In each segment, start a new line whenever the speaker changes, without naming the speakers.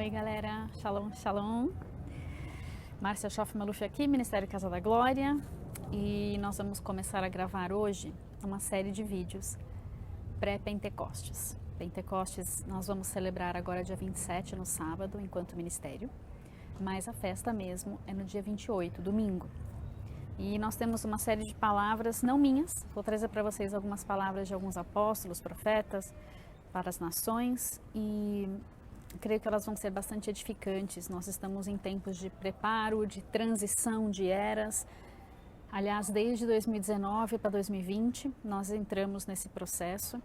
Oi galera, Shalom, Shalom. Márcia Schoff Maluf aqui, Ministério Casa da Glória. E nós vamos começar a gravar hoje uma série de vídeos pré-Pentecostes. Pentecostes nós vamos celebrar agora dia 27, no sábado, enquanto ministério. Mas a festa mesmo é no dia 28, domingo. E nós temos uma série de palavras, não minhas, vou trazer para vocês algumas palavras de alguns apóstolos, profetas, para as nações, e creio que elas vão ser bastante edificantes. Nós estamos em tempos de preparo, de transição de eras. Aliás, desde 2019 para 2020, nós entramos nesse processo.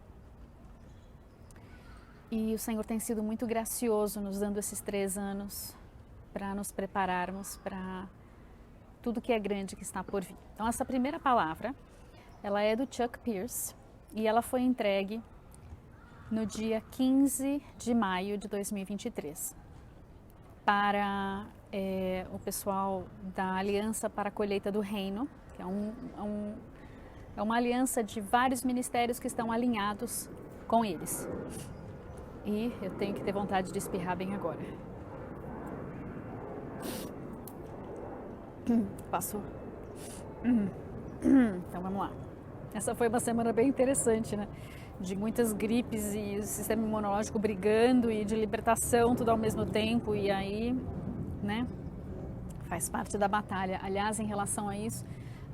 E o Senhor tem sido muito gracioso nos dando esses 3 anos para nos prepararmos para tudo que é grande que está por vir. Então, essa primeira palavra, ela é do Chuck Pierce e ela foi entregue no dia 15 de maio de 2023 para o pessoal da Aliança para a Colheita do Reino, que é uma aliança de vários ministérios que estão alinhados com eles. E eu tenho que ter vontade de espirrar bem agora. Passou. Então vamos lá. Essa foi uma semana bem interessante, né? De muitas gripes e o sistema imunológico brigando e de libertação tudo ao mesmo tempo, e aí, né, faz parte da batalha. Aliás, em relação a isso,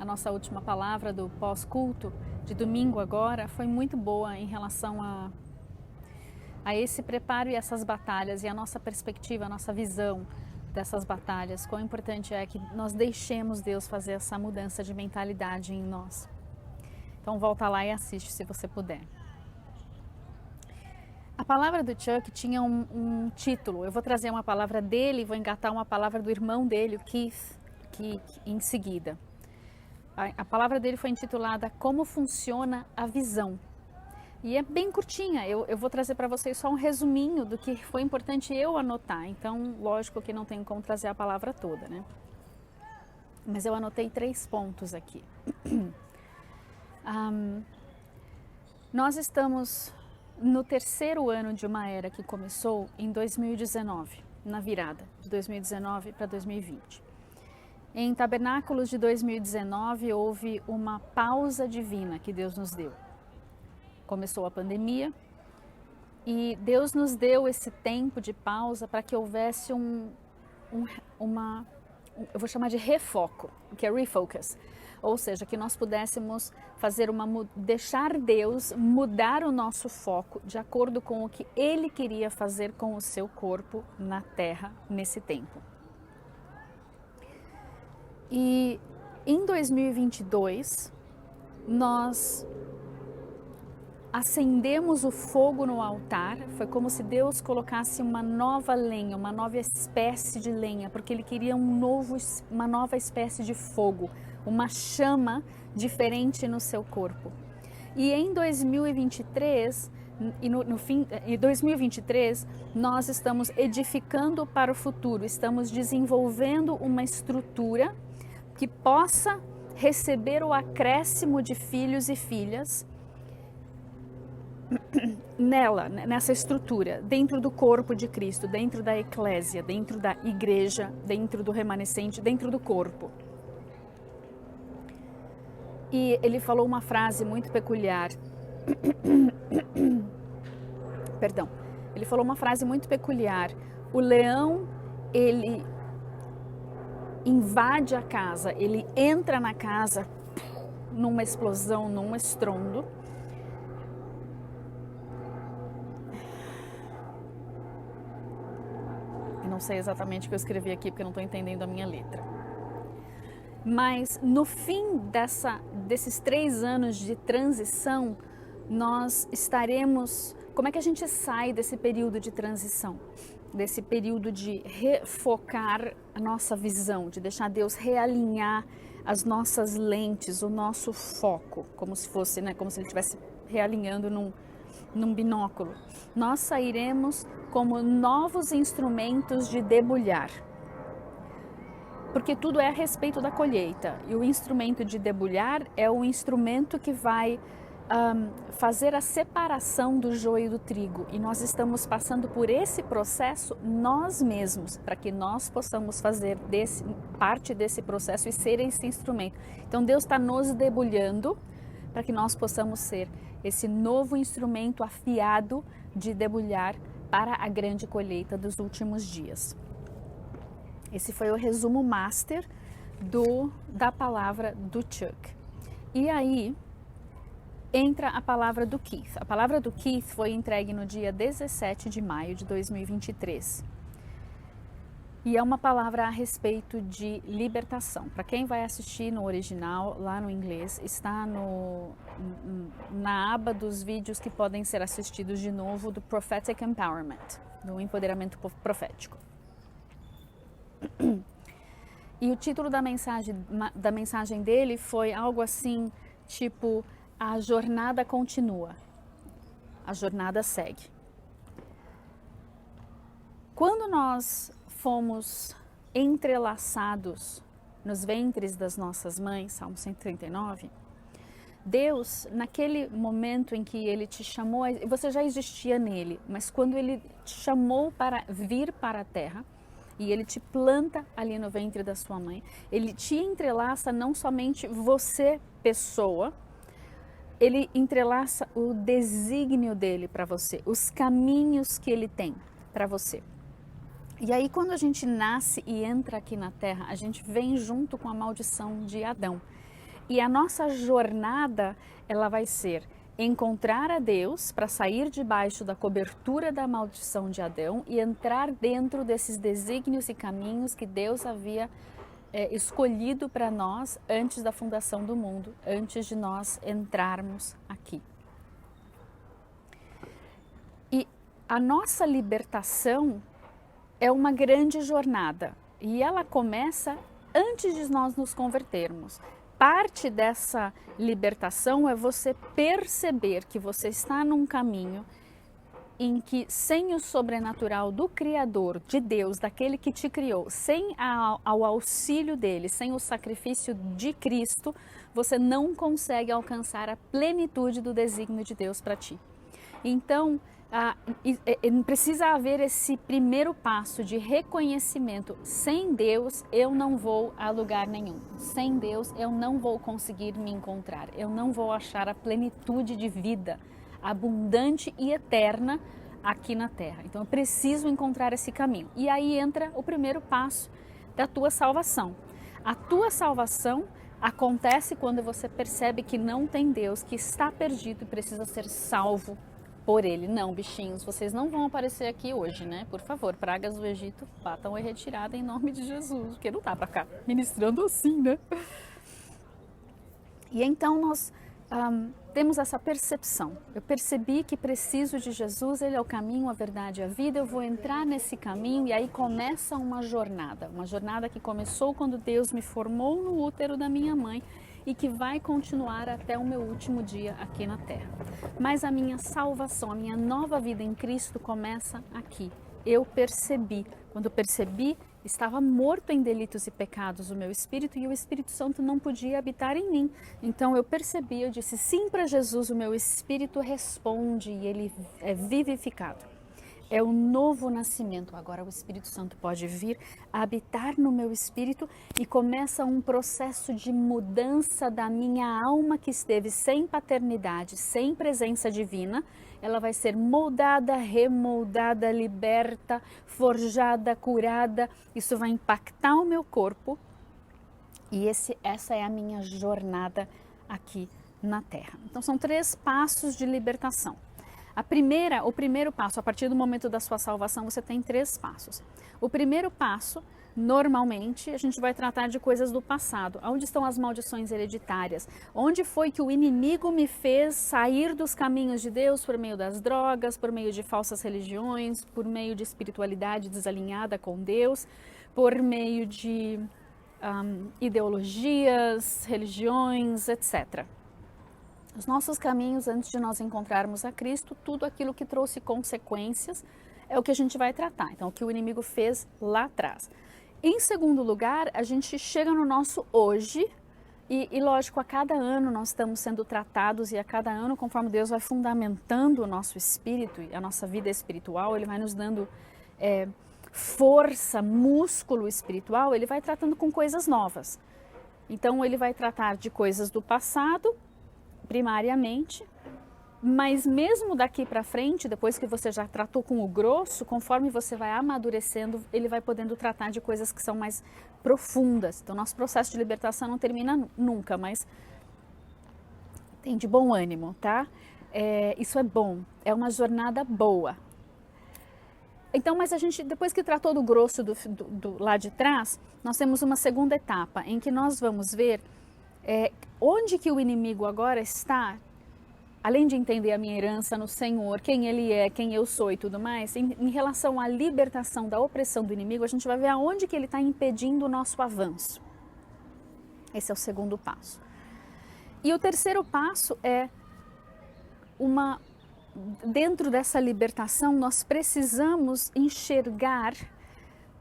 a nossa última palavra do pós-culto de domingo agora foi muito boa em relação a esse preparo e essas batalhas, e a nossa perspectiva, a nossa visão dessas batalhas. Quão importante é que nós deixemos Deus fazer essa mudança de mentalidade em nós. Então volta lá e assiste se você puder. A palavra do Chuck tinha um título. Eu vou trazer uma palavra dele e vou engatar uma palavra do irmão dele, o Keith, em seguida. A palavra dele foi intitulada Como Funciona a Visão. E é bem curtinha. Eu vou trazer para vocês só um resuminho do que foi importante eu anotar. Então, lógico que não tenho como trazer a palavra toda, né? Mas eu anotei 3 pontos aqui. Nós estamos no 3º ano de uma era que começou em 2019, na virada de 2019 para 2020. Em Tabernáculos de 2019 houve uma pausa divina que Deus nos deu. Começou a pandemia e Deus nos deu esse tempo de pausa para que houvesse eu vou chamar de refoco, que é refocus. Ou seja, que nós pudéssemos deixar Deus mudar o nosso foco de acordo com o que Ele queria fazer com o seu corpo na terra nesse tempo. E em 2022, nós acendemos o fogo no altar. Foi como se Deus colocasse uma nova lenha, uma nova espécie de lenha, porque Ele queria uma nova espécie de fogo, uma chama diferente no seu corpo. E em 2023, em 2023, nós estamos edificando para o futuro, estamos desenvolvendo uma estrutura que possa receber o acréscimo de filhos e filhas nessa estrutura, dentro do corpo de Cristo, dentro da eclésia, dentro da igreja, dentro do remanescente, dentro do corpo. E ele falou uma frase muito peculiar. Perdão. Ele falou uma frase muito peculiar. O leão, ele invade a casa, ele entra na casa numa explosão, num estrondo. Eu não sei exatamente o que eu escrevi aqui, porque eu não estou entendendo a minha letra. Mas no fim desses 3 anos de transição, nós estaremos... Como é que a gente sai desse período de transição? Desse período de refocar a nossa visão, de deixar Deus realinhar as nossas lentes, o nosso foco, como se fosse, né, como se Ele estivesse realinhando num binóculo. Nós sairemos como novos instrumentos de debulhar. Porque tudo é a respeito da colheita, e o instrumento de debulhar é o instrumento que vai fazer a separação do joio do trigo, e nós estamos passando por esse processo nós mesmos, para que nós possamos fazer parte desse processo e ser esse instrumento. Então Deus está nos debulhando para que nós possamos ser esse novo instrumento afiado de debulhar para a grande colheita dos últimos dias. Esse foi o resumo master da palavra do Chuck. E aí entra a palavra do Keith. A palavra do Keith foi entregue no dia 17 de maio de 2023. E é uma palavra a respeito de libertação. Para quem vai assistir no original, lá no inglês, está na aba dos vídeos que podem ser assistidos de novo do Prophetic Empowerment, do empoderamento profético. E o título da mensagem dele foi algo assim, tipo: a jornada continua, a jornada segue. Quando nós fomos entrelaçados nos ventres das nossas mães, Salmo 139, Deus, naquele momento em que Ele te chamou, você já existia nele, mas quando Ele te chamou para vir para a terra, e Ele te planta ali no ventre da sua mãe, Ele te entrelaça não somente você, pessoa, Ele entrelaça o desígnio dele para você, os caminhos que Ele tem para você. E aí quando a gente nasce e entra aqui na Terra, a gente vem junto com a maldição de Adão. E a nossa jornada, ela vai ser encontrar a Deus para sair debaixo da cobertura da maldição de Adão e entrar dentro desses desígnios e caminhos que Deus havia escolhido para nós antes da fundação do mundo, antes de nós entrarmos aqui. E a nossa libertação é uma grande jornada e ela começa antes de nós nos convertermos. Parte dessa libertação é você perceber que você está num caminho em que, sem o sobrenatural do Criador, de Deus, daquele que te criou, sem ao auxílio dele, sem o sacrifício de Cristo, você não consegue alcançar a plenitude do desígnio de Deus para ti. Então, precisa haver esse primeiro passo de reconhecimento. Sem Deus eu não vou a lugar nenhum. Sem Deus eu não vou conseguir me encontrar. Eu não vou achar a plenitude de vida abundante e eterna aqui na Terra. Então eu preciso encontrar esse caminho. E aí entra o primeiro passo da tua salvação. A tua salvação acontece quando você percebe que não tem Deus, que está perdido e precisa ser salvo por Ele. Não, bichinhos, vocês não vão aparecer aqui hoje, né? Por favor, pragas do Egito, batam em retirada em nome de Jesus, porque não dá para ficar ministrando assim, né? E então nós temos essa percepção. Eu percebi que preciso de Jesus, Ele é o caminho, a verdade e a vida, eu vou entrar nesse caminho e aí começa uma jornada que começou quando Deus me formou no útero da minha mãe e que vai continuar até o meu último dia aqui na Terra. Mas a minha salvação, a minha nova vida em Cristo começa aqui. Eu percebi, quando percebi, estava morto em delitos e pecados o meu espírito e o Espírito Santo não podia habitar em mim. Então eu percebi, eu disse sim para Jesus, o meu espírito responde e ele é vivificado. É o novo nascimento. Agora o Espírito Santo pode vir habitar no meu espírito e começa um processo de mudança da minha alma que esteve sem paternidade, sem presença divina. Ela vai ser moldada, remoldada, liberta, forjada, curada. Isso vai impactar o meu corpo e essa é a minha jornada aqui na Terra. Então são 3 passos de libertação. O primeiro passo, a partir do momento da sua salvação, você tem 3 passos. O primeiro passo, normalmente, a gente vai tratar de coisas do passado. Onde estão as maldições hereditárias? Onde foi que o inimigo me fez sair dos caminhos de Deus por meio das drogas, por meio de falsas religiões, por meio de espiritualidade desalinhada com Deus, por meio de ideologias, religiões, etc. Os nossos caminhos antes de nós encontrarmos a Cristo, tudo aquilo que trouxe consequências é o que a gente vai tratar. Então, o que o inimigo fez lá atrás. Em segundo lugar, a gente chega no nosso hoje E lógico, a cada ano nós estamos sendo tratados e a cada ano, conforme Deus vai fundamentando o nosso espírito e a nossa vida espiritual, Ele vai nos dando força, músculo espiritual, Ele vai tratando com coisas novas. Então Ele vai tratar de coisas do passado, primariamente, mas mesmo daqui para frente, depois que você já tratou com o grosso, conforme você vai amadurecendo, Ele vai podendo tratar de coisas que são mais profundas. Então, nosso processo de libertação não termina nunca, mas tem de bom ânimo, tá? Isso é bom, é uma jornada boa. Então, mas a gente, depois que tratou do grosso do lá de trás, nós temos uma segunda etapa, em que nós vamos ver onde que o inimigo agora está. Além de entender a minha herança no Senhor, quem Ele é, quem eu sou e tudo mais, em relação à libertação da opressão do inimigo, a gente vai ver aonde que ele está impedindo o nosso avanço. Esse é o segundo passo. E o terceiro passo é dentro dessa libertação, nós precisamos enxergar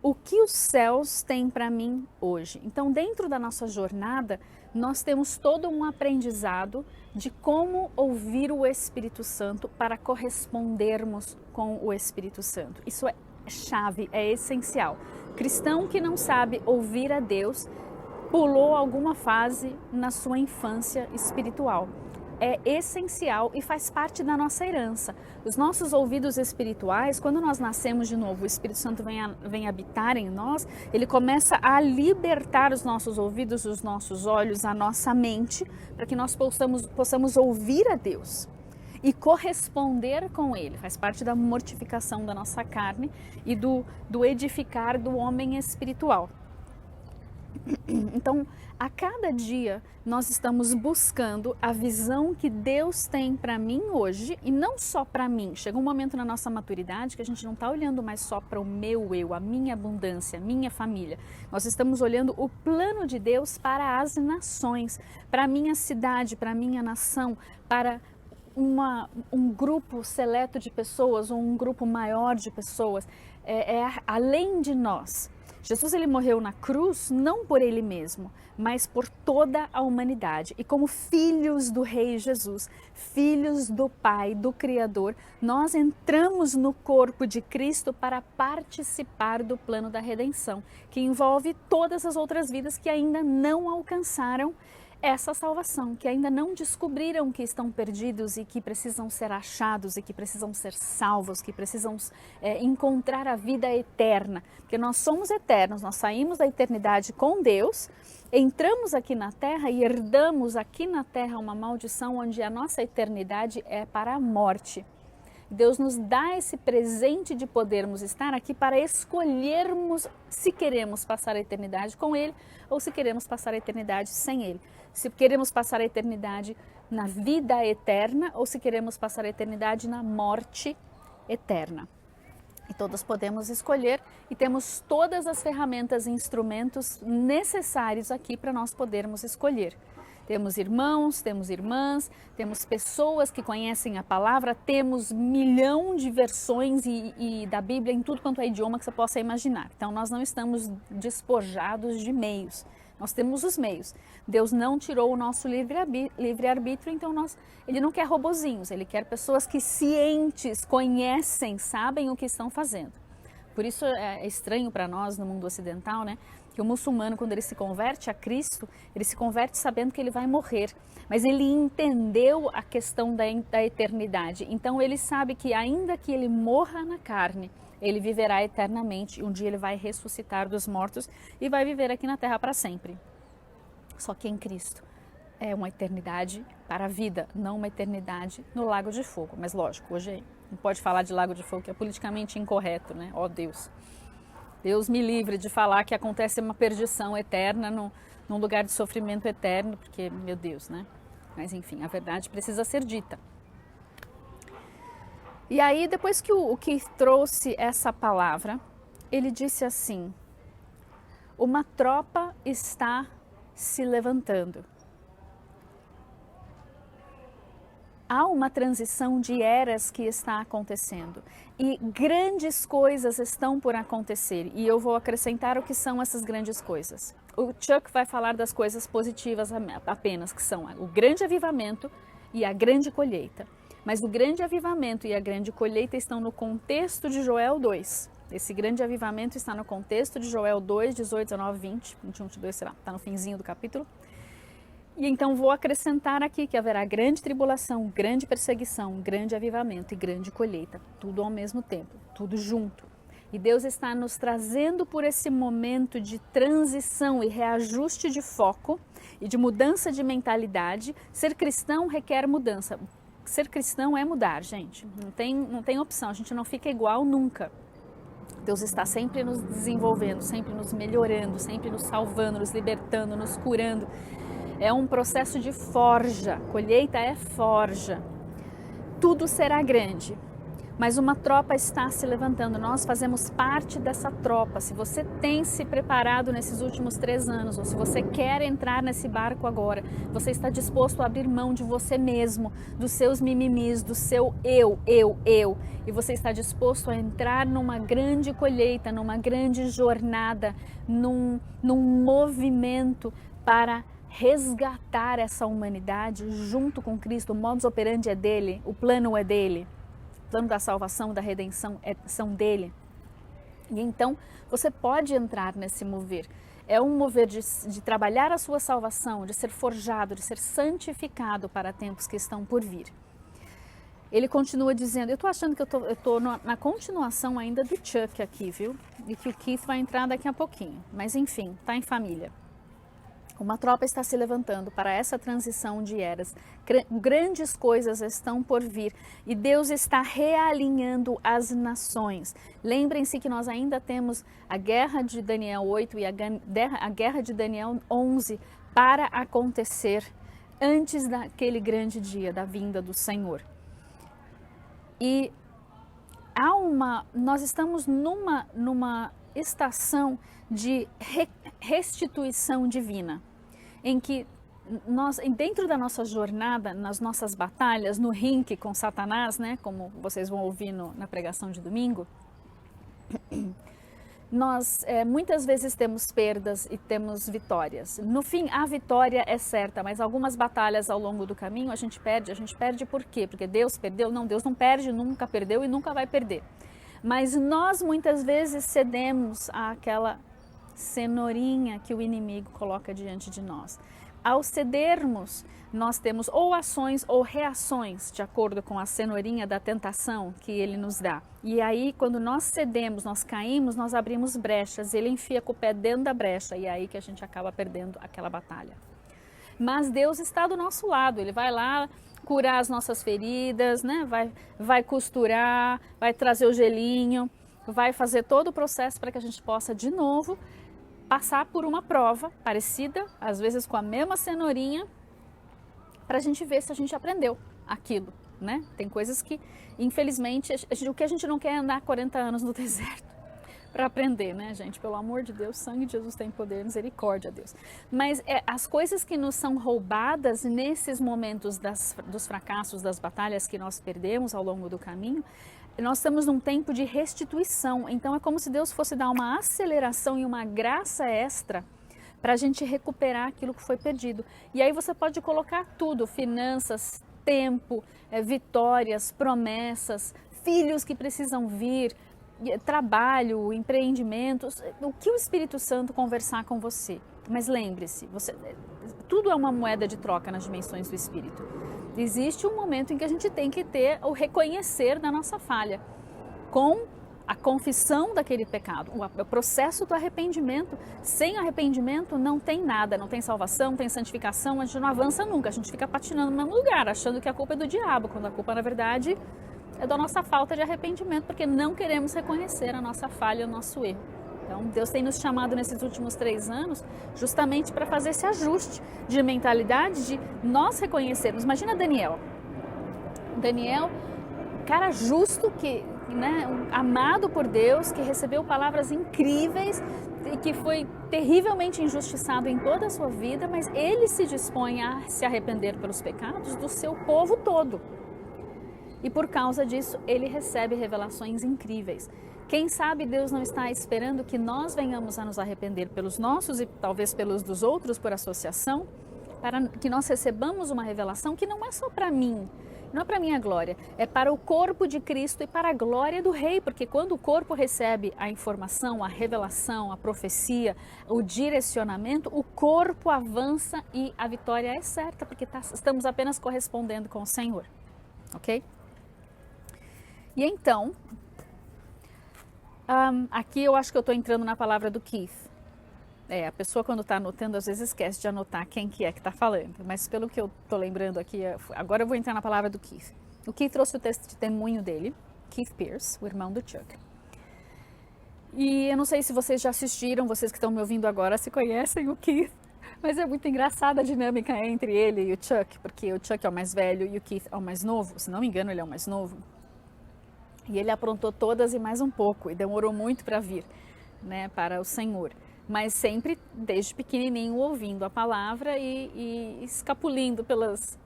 o que os céus têm para mim hoje. Então, dentro da nossa jornada, nós temos todo um aprendizado de como ouvir o Espírito Santo para correspondermos com o Espírito Santo. Isso é chave, é essencial. Cristão que não sabe ouvir a Deus, pulou alguma fase na sua infância espiritual. É essencial e faz parte da nossa herança. Os nossos ouvidos espirituais, quando nós nascemos de novo, o Espírito Santo vem habitar em nós, ele começa a libertar os nossos ouvidos, os nossos olhos, a nossa mente, para que nós possamos ouvir a Deus e corresponder com Ele. Faz parte da mortificação da nossa carne e do edificar do homem espiritual. Então, a cada dia nós estamos buscando a visão que Deus tem para mim hoje, e não só para mim. Chega um momento na nossa maturidade que a gente não está olhando mais só para o meu eu, a minha abundância, a minha família. Nós estamos olhando o plano de Deus para as nações, para a minha cidade, para a minha nação, para um grupo seleto de pessoas, ou um grupo maior de pessoas, além de nós. Jesus ele morreu na cruz não por ele mesmo, mas por toda a humanidade. E como filhos do Rei Jesus, filhos do Pai, do Criador, nós entramos no corpo de Cristo para participar do plano da redenção, que envolve todas as outras vidas que ainda não alcançaram essa salvação, que ainda não descobriram que estão perdidos e que precisam ser achados e que precisam ser salvos, que precisam encontrar a vida eterna. Porque nós somos eternos, nós saímos da eternidade com Deus, entramos aqui na Terra e herdamos aqui na Terra uma maldição onde a nossa eternidade é para a morte. Deus nos dá esse presente de podermos estar aqui para escolhermos se queremos passar a eternidade com Ele ou se queremos passar a eternidade sem Ele. Se queremos passar a eternidade na vida eterna ou se queremos passar a eternidade na morte eterna. E todos podemos escolher e temos todas as ferramentas e instrumentos necessários aqui para nós podermos escolher. Temos irmãos, temos irmãs, temos pessoas que conhecem a palavra, temos milhão de versões e da Bíblia em tudo quanto é idioma que você possa imaginar. Então nós não estamos despojados de meios, nós temos os meios. Deus não tirou o nosso livre-arbítrio, então Ele não quer robozinhos, Ele quer pessoas que cientes, conhecem, sabem o que estão fazendo. Por isso é estranho para nós no mundo ocidental, né? Que o muçulmano, quando ele se converte a Cristo, ele se converte sabendo que ele vai morrer. Mas ele entendeu a questão da eternidade. Então ele sabe que ainda que ele morra na carne, ele viverá eternamente. Um dia ele vai ressuscitar dos mortos e vai viver aqui na terra para sempre. Só que em Cristo é uma eternidade para a vida, não uma eternidade no lago de fogo. Mas lógico, hoje não pode falar de lago de fogo, que é politicamente incorreto, né? Ó Deus. Deus me livre de falar que acontece uma perdição eterna num lugar de sofrimento eterno, porque, meu Deus, né? Mas enfim, a verdade precisa ser dita. E aí, depois que o que trouxe essa palavra, ele disse assim: uma tropa está se levantando. há uma transição de eras que está acontecendo e grandes coisas estão por acontecer, e eu vou acrescentar o que são essas grandes coisas. O Chuck vai falar das coisas positivas apenas, que são o grande avivamento e a grande colheita. Mas o grande avivamento e a grande colheita estão no contexto de Joel 2. Esse grande avivamento está no contexto de Joel 2, 18, 19, 20, 21, 22, sei lá, está no finzinho do capítulo. E então vou acrescentar aqui que haverá grande tribulação, grande perseguição, grande avivamento e grande colheita, tudo ao mesmo tempo, tudo junto. E Deus está nos trazendo por esse momento de transição e reajuste de foco e de mudança de mentalidade. Ser cristão requer mudança. Ser cristão é mudar, gente. Não tem opção, a gente não fica igual nunca. Deus está sempre nos desenvolvendo, sempre nos melhorando, sempre nos salvando, nos libertando, nos curando. É um processo de forja, colheita é forja. Tudo será grande, mas uma tropa está se levantando. Nós fazemos parte dessa tropa. Se você tem se preparado nesses últimos 3 anos, ou se você quer entrar nesse barco agora, você está disposto a abrir mão de você mesmo, dos seus mimimis, do seu eu, e você está disposto a entrar numa grande colheita, numa grande jornada, num movimento para resgatar essa humanidade junto com Cristo. O modus operandi é dele, o plano é dele. O plano da salvação, da redenção são dele. E então você pode entrar nesse mover. É um mover de trabalhar a sua salvação, de ser forjado, de ser santificado para tempos que estão por vir. Ele continua dizendo, eu estou achando que eu estou na continuação ainda do Chuck aqui, viu? E que o Keith vai entrar daqui a pouquinho. Mas enfim, está em família. Uma tropa está se levantando para essa transição de eras. Grandes coisas estão por vir e Deus está realinhando as nações. Lembrem-se que nós ainda temos a guerra de Daniel 8 e a guerra de Daniel 11 para acontecer antes daquele grande dia da vinda do Senhor. E nós estamos numa estação de restituição divina, em que nós, dentro da nossa jornada, nas nossas batalhas, no ringue com Satanás, né, como vocês vão ouvir na pregação de domingo, nós muitas vezes temos perdas e temos vitórias. No fim, a vitória é certa, mas algumas batalhas ao longo do caminho a gente perde. A gente perde por quê? Porque Deus perdeu? Não, Deus não perde, nunca perdeu e nunca vai perder. Mas nós muitas vezes cedemos àquela cenourinha que o inimigo coloca diante de nós. Ao cedermos, nós temos ou ações ou reações, de acordo com a cenourinha da tentação que ele nos dá. E aí, quando nós cedemos, nós caímos, nós abrimos brechas, ele enfia com o pé dentro da brecha, e é aí que a gente acaba perdendo aquela batalha. Mas Deus está do nosso lado, ele vai lá curar as nossas feridas, né? Vai costurar, vai trazer o gelinho, vai fazer todo o processo para que a gente possa de novo passar por uma prova parecida, às vezes com a mesma cenourinha, para a gente ver se a gente aprendeu aquilo, né? Tem coisas que, infelizmente, o que a gente não quer é andar 40 anos no deserto para aprender, né, gente? Pelo amor de Deus, sangue de Jesus tem poder, misericórdia, Deus. Mas as coisas que nos são roubadas nesses momentos dos fracassos, das batalhas que nós perdemos ao longo do caminho, nós estamos num tempo de restituição. Então é como se Deus fosse dar uma aceleração e uma graça extra para a gente recuperar aquilo que foi perdido. E aí você pode colocar tudo, finanças, tempo, vitórias, promessas, filhos que precisam vir, trabalho, empreendimentos, o que o Espírito Santo conversar com você. Mas lembre-se, tudo é uma moeda de troca nas dimensões do Espírito. Existe um momento em que a gente tem que ter o reconhecer da nossa falha, com a confissão daquele pecado, o processo do arrependimento. Sem arrependimento não tem nada, não tem salvação, não tem santificação, a gente não avança nunca, a gente fica patinando no mesmo lugar, achando que a culpa é do diabo, quando a culpa na verdade é da nossa falta de arrependimento, porque não queremos reconhecer a nossa falha, o nosso erro. Então, Deus tem nos chamado nesses últimos 3 anos justamente para fazer esse ajuste de mentalidade, de nós reconhecermos. Imagina Daniel, cara justo, né, amado por Deus, que recebeu palavras incríveis e que foi terrivelmente injustiçado em toda a sua vida, mas ele se dispõe a se arrepender pelos pecados do seu povo todo. E por causa disso, ele recebe revelações incríveis. Quem sabe Deus não está esperando que nós venhamos a nos arrepender pelos nossos e talvez pelos dos outros por associação, para que nós recebamos uma revelação que não é só para mim, não é para minha glória, é para o corpo de Cristo e para a glória do Rei, porque quando o corpo recebe a informação, a revelação, a profecia, o direcionamento, o corpo avança e a vitória é certa, porque estamos apenas correspondendo com o Senhor, ok? E então, aqui eu acho que eu estou entrando na palavra do Keith. A pessoa quando está anotando às vezes esquece de anotar quem que está falando, mas pelo que eu estou lembrando aqui, agora eu vou entrar na palavra do Keith. O Keith trouxe o testemunho dele, Keith Pierce, o irmão do Chuck. E eu não sei se vocês já assistiram, vocês que estão me ouvindo agora se conhecem o Keith, mas é muito engraçada a dinâmica entre ele e o Chuck, porque o Chuck é o mais velho e o Keith é o mais novo, se não me engano ele é o mais novo. E ele aprontou todas e mais um pouco, e demorou muito para vir, né, para o Senhor. Mas sempre, desde pequenininho, ouvindo a palavra e escapulindo pelas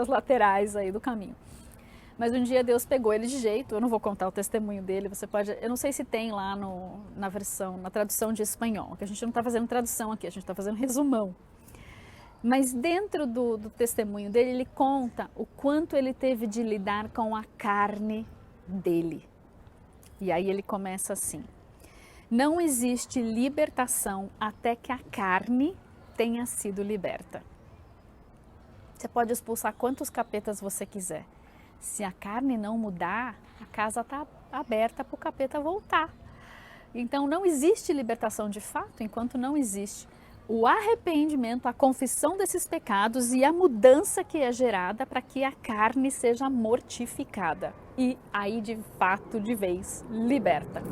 laterais aí do caminho. Mas um dia Deus pegou ele de jeito, eu não vou contar o testemunho dele, você pode, eu não sei se tem lá na tradução de espanhol, que a gente não está fazendo tradução aqui, a gente está fazendo resumão. Mas dentro do testemunho dele, ele conta o quanto ele teve de lidar com a carne dele. E aí ele começa assim: não existe libertação até que a carne tenha sido liberta. Você pode expulsar quantos capetas você quiser. Se a carne não mudar, a casa está aberta para o capeta voltar. Então não existe libertação de fato enquanto não existe o arrependimento, a confissão desses pecados e a mudança que é gerada para que a carne seja mortificada e aí de fato, de vez, liberta.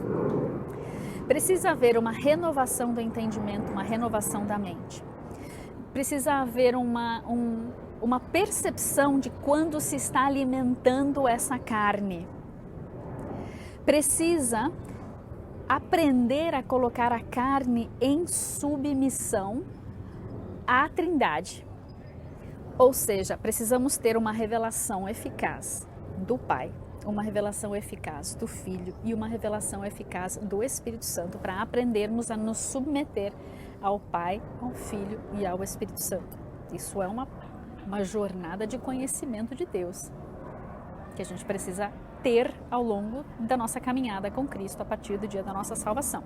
Precisa haver uma renovação do entendimento, uma renovação da mente. Precisa haver uma percepção de quando se está alimentando essa carne. Precisa aprender a colocar a carne em submissão à Trindade. Ou seja, precisamos ter uma revelação eficaz do Pai, uma revelação eficaz do Filho e uma revelação eficaz do Espírito Santo para aprendermos a nos submeter ao Pai, ao Filho e ao Espírito Santo. Isso é uma jornada de conhecimento de Deus que a gente precisa ter ao longo da nossa caminhada com Cristo a partir do dia da nossa salvação.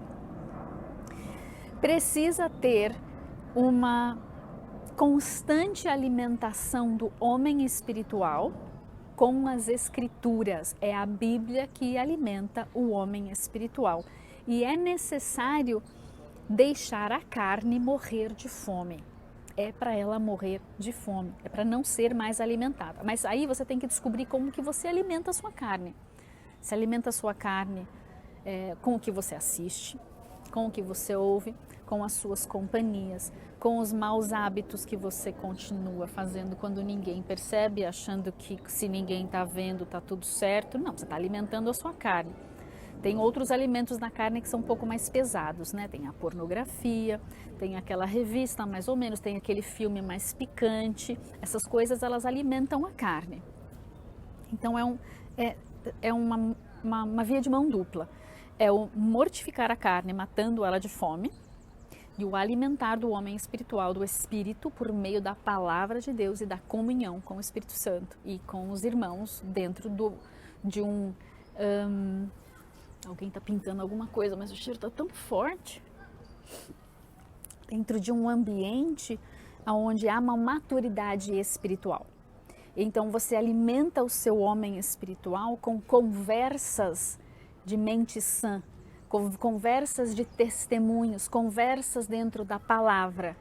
Precisa ter uma constante alimentação do homem espiritual com as Escrituras. É a Bíblia que alimenta o homem espiritual. E é necessário deixar a carne morrer de fome. É para ela morrer de fome, é para não ser mais alimentada. Mas aí você tem que descobrir como que você alimenta a sua carne. Você alimenta a sua carne com o que você assiste, com o que você ouve, com as suas companhias, com os maus hábitos que você continua fazendo quando ninguém percebe, achando que se ninguém está vendo está tudo certo. Não, você está alimentando a sua carne. Tem outros alimentos na carne que são um pouco mais pesados, né? Tem a pornografia, tem aquela revista mais ou menos, tem aquele filme mais picante. Essas coisas, elas alimentam a carne. Então é uma via de mão dupla. É o mortificar a carne, matando ela de fome, e o alimentar do homem espiritual, do Espírito, por meio da palavra de Deus e da comunhão com o Espírito Santo e com os irmãos dentro de um... Alguém está pintando alguma coisa, mas o cheiro está tão forte. Dentro de um ambiente onde há uma maturidade espiritual. Então você alimenta o seu homem espiritual com conversas de mente sã, conversas de testemunhos, conversas dentro da palavra.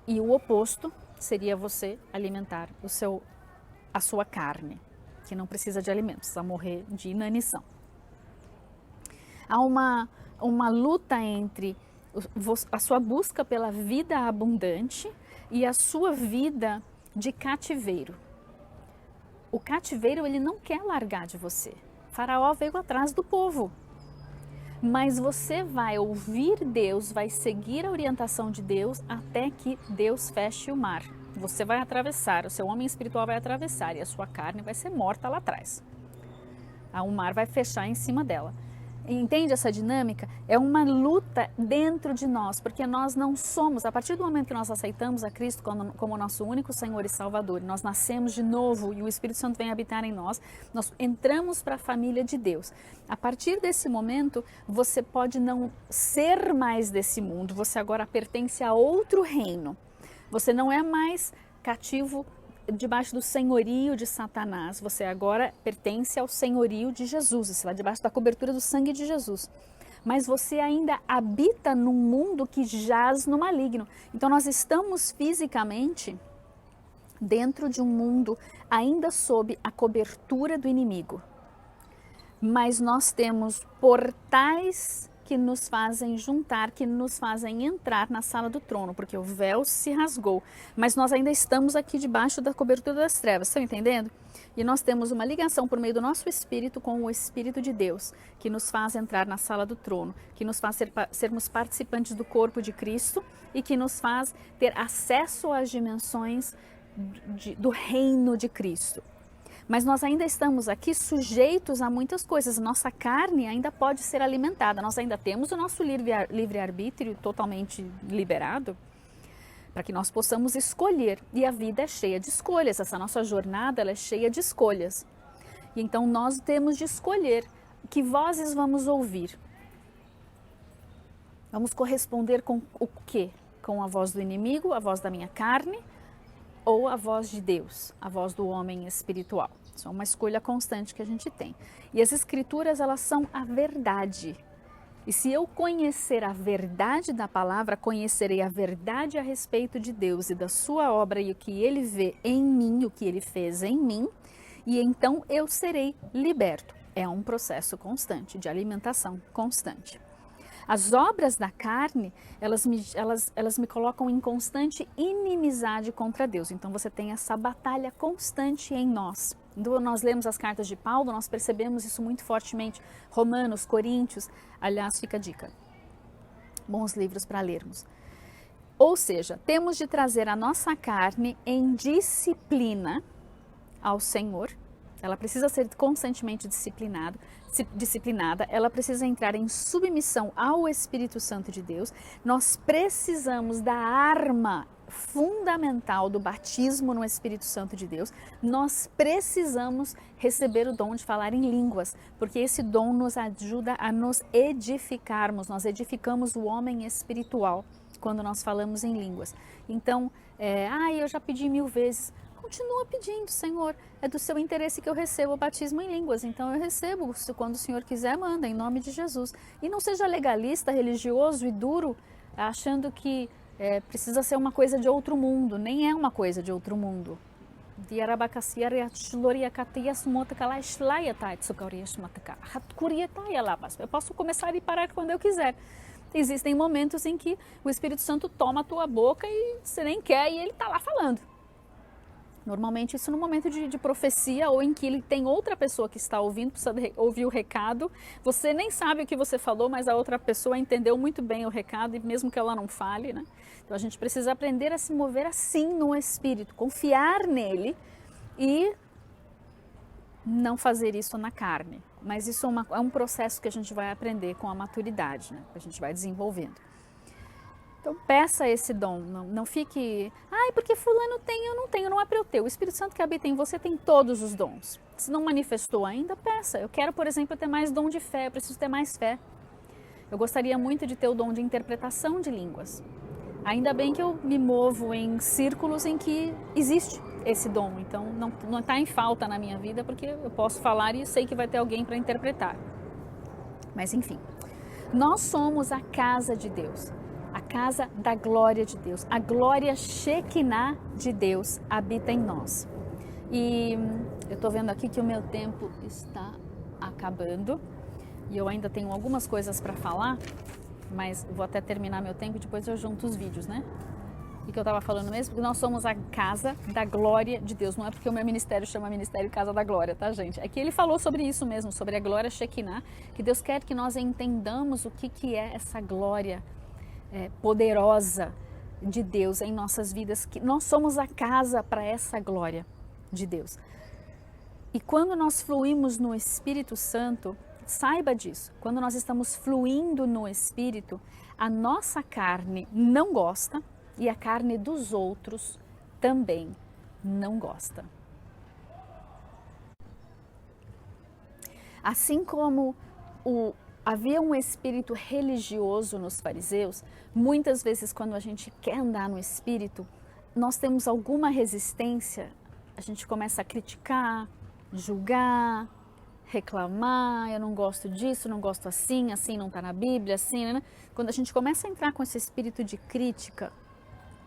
E o oposto seria você alimentar a sua carne, que não precisa de alimentos, precisa morrer de inanição. Há uma luta entre a sua busca pela vida abundante e a sua vida de cativeiro. O cativeiro, ele não quer largar de você. Faraó veio atrás do povo. Mas você vai ouvir Deus, vai seguir a orientação de Deus até que Deus feche o mar. Você vai atravessar, o seu homem espiritual vai atravessar e a sua carne vai ser morta lá atrás. O mar vai fechar em cima dela. Entende essa dinâmica? É uma luta dentro de nós, porque nós não somos, a partir do momento que nós aceitamos a Cristo como nosso único Senhor e Salvador, nós nascemos de novo e o Espírito Santo vem habitar em nós, nós entramos para a família de Deus. A partir desse momento, você pode não ser mais desse mundo, você agora pertence a outro reino. Você não é mais cativo debaixo do senhorio de Satanás, você agora pertence ao senhorio de Jesus, você está debaixo da cobertura do sangue de Jesus. Mas você ainda habita num mundo que jaz no maligno. Então nós estamos fisicamente dentro de um mundo ainda sob a cobertura do inimigo. Mas nós temos portais que nos fazem juntar, que nos fazem entrar na sala do trono, porque o véu se rasgou, mas nós ainda estamos aqui debaixo da cobertura das trevas, estão entendendo? E nós temos uma ligação por meio do nosso espírito com o Espírito de Deus, que nos faz entrar na sala do trono, que nos faz sermos participantes do corpo de Cristo e que nos faz ter acesso às dimensões do reino de Cristo. Mas nós ainda estamos aqui sujeitos a muitas coisas. Nossa carne ainda pode ser alimentada. Nós ainda temos o nosso livre-arbítrio totalmente liberado para que nós possamos escolher. E a vida é cheia de escolhas. Essa nossa jornada ela é cheia de escolhas. E então nós temos de escolher que vozes vamos ouvir. Vamos corresponder com o quê? Com a voz do inimigo, a voz da minha carne, ou a voz de Deus, a voz do homem espiritual. Isso é uma escolha constante que a gente tem. E as escrituras, elas são a verdade. E se eu conhecer a verdade da palavra, conhecerei a verdade a respeito de Deus e da sua obra e o que ele vê em mim, o que ele fez em mim, e então eu serei liberto. É um processo constante, de alimentação constante. As obras da carne, elas me colocam em constante inimizade contra Deus. Então você tem essa batalha constante em nós. Quando nós lemos as cartas de Paulo, nós percebemos isso muito fortemente. Romanos, Coríntios, aliás, fica a dica. Bons livros para lermos. Ou seja, temos de trazer a nossa carne em disciplina ao Senhor. Ela precisa ser constantemente disciplinada, ela precisa entrar em submissão ao Espírito Santo de Deus. Nós precisamos da arma fundamental do batismo no Espírito Santo de Deus. Nós precisamos receber o dom de falar em línguas, porque esse dom nos ajuda a nos edificarmos. Nós edificamos o homem espiritual quando nós falamos em línguas. Então, eu já pedi 1000 vezes. Continua pedindo, Senhor, é do seu interesse que eu receba o batismo em línguas, então eu recebo, quando o Senhor quiser, manda, em nome de Jesus. E não seja legalista, religioso e duro, achando que precisa ser uma coisa de outro mundo, nem é uma coisa de outro mundo. Eu posso começar e parar quando eu quiser. Existem momentos em que o Espírito Santo toma a tua boca e você nem quer e ele está lá falando. Normalmente isso no momento de profecia ou em que ele tem outra pessoa que está ouvindo, precisa ouvir o recado. Você nem sabe o que você falou, mas a outra pessoa entendeu muito bem o recado e mesmo que ela não fale, né? Então a gente precisa aprender a se mover assim no Espírito, confiar nele e não fazer isso na carne. Mas isso é um processo que a gente vai aprender com a maturidade, né? A gente vai desenvolvendo. Então peça esse dom, não fique, porque fulano tem, eu não tenho, não é para eu ter. O Espírito Santo que habita em você tem todos os dons. Se não manifestou ainda, peça. Eu quero, por exemplo, ter mais dom de fé, eu preciso ter mais fé. Eu gostaria muito de ter o dom de interpretação de línguas. Ainda bem que eu me movo em círculos em que existe esse dom, então não está em falta na minha vida, porque eu posso falar e sei que vai ter alguém para interpretar. Mas enfim, nós somos a casa de Deus. A casa da glória de Deus, a glória Shekinah de Deus habita em nós. E eu estou vendo aqui que o meu tempo está acabando e eu ainda tenho algumas coisas para falar, mas vou até terminar meu tempo e depois eu junto os vídeos, né? E que eu estava falando mesmo, que nós somos a casa da glória de Deus. Não é porque o meu ministério chama Ministério Casa da Glória, tá, gente? É que ele falou sobre isso mesmo, sobre a glória Shekinah, que Deus quer que nós entendamos o que é essa glória poderosa de Deus em nossas vidas, que nós somos a casa para essa glória de Deus. E quando nós fluímos no Espírito Santo, saiba disso, quando nós estamos fluindo no Espírito, a nossa carne não gosta e a carne dos outros também não gosta. Assim como havia um espírito religioso nos fariseus, muitas vezes quando a gente quer andar no Espírito, nós temos alguma resistência, a gente começa a criticar, julgar, reclamar, eu não gosto disso, não gosto assim, assim não está na Bíblia, assim, né? Quando a gente começa a entrar com esse espírito de crítica,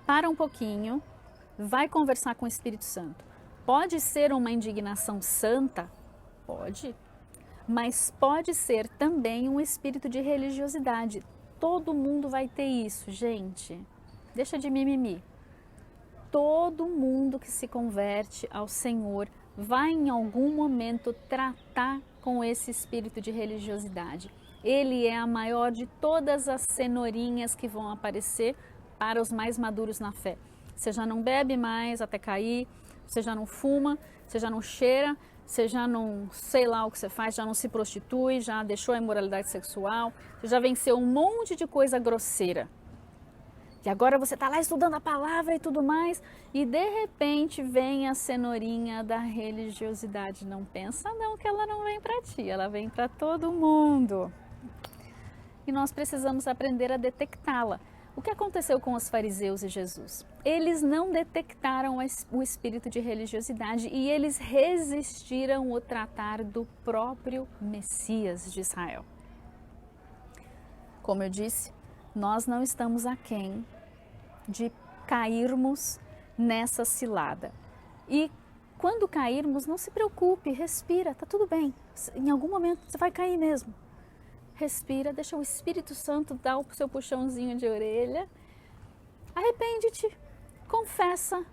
para um pouquinho, vai conversar com o Espírito Santo. Pode ser uma indignação santa? Pode. Mas pode ser também um espírito de religiosidade. Todo mundo vai ter isso, gente. Deixa de mimimi. Todo mundo que se converte ao Senhor vai em algum momento tratar com esse espírito de religiosidade. Ele é a maior de todas as cenourinhas que vão aparecer para os mais maduros na fé. Você já não bebe mais até cair, você já não fuma, você já não cheira, você já não sei lá o que você faz, já não se prostitui, já deixou a imoralidade sexual, você já venceu um monte de coisa grosseira. E agora você está lá estudando a palavra e tudo mais, e de repente vem a cenourinha da religiosidade. Não pensa não que ela não vem para ti, ela vem para todo mundo. E nós precisamos aprender a detectá-la. O que aconteceu com os fariseus e Jesus? Eles não detectaram o espírito de religiosidade e eles resistiram ao tratar do próprio Messias de Israel. Como eu disse, nós não estamos aquém de cairmos nessa cilada. E quando cairmos, não se preocupe, respira, tá tudo bem. Em algum momento você vai cair mesmo. Respira, deixa o Espírito Santo dar o seu puxãozinho de orelha. Arrepende-te, confessa,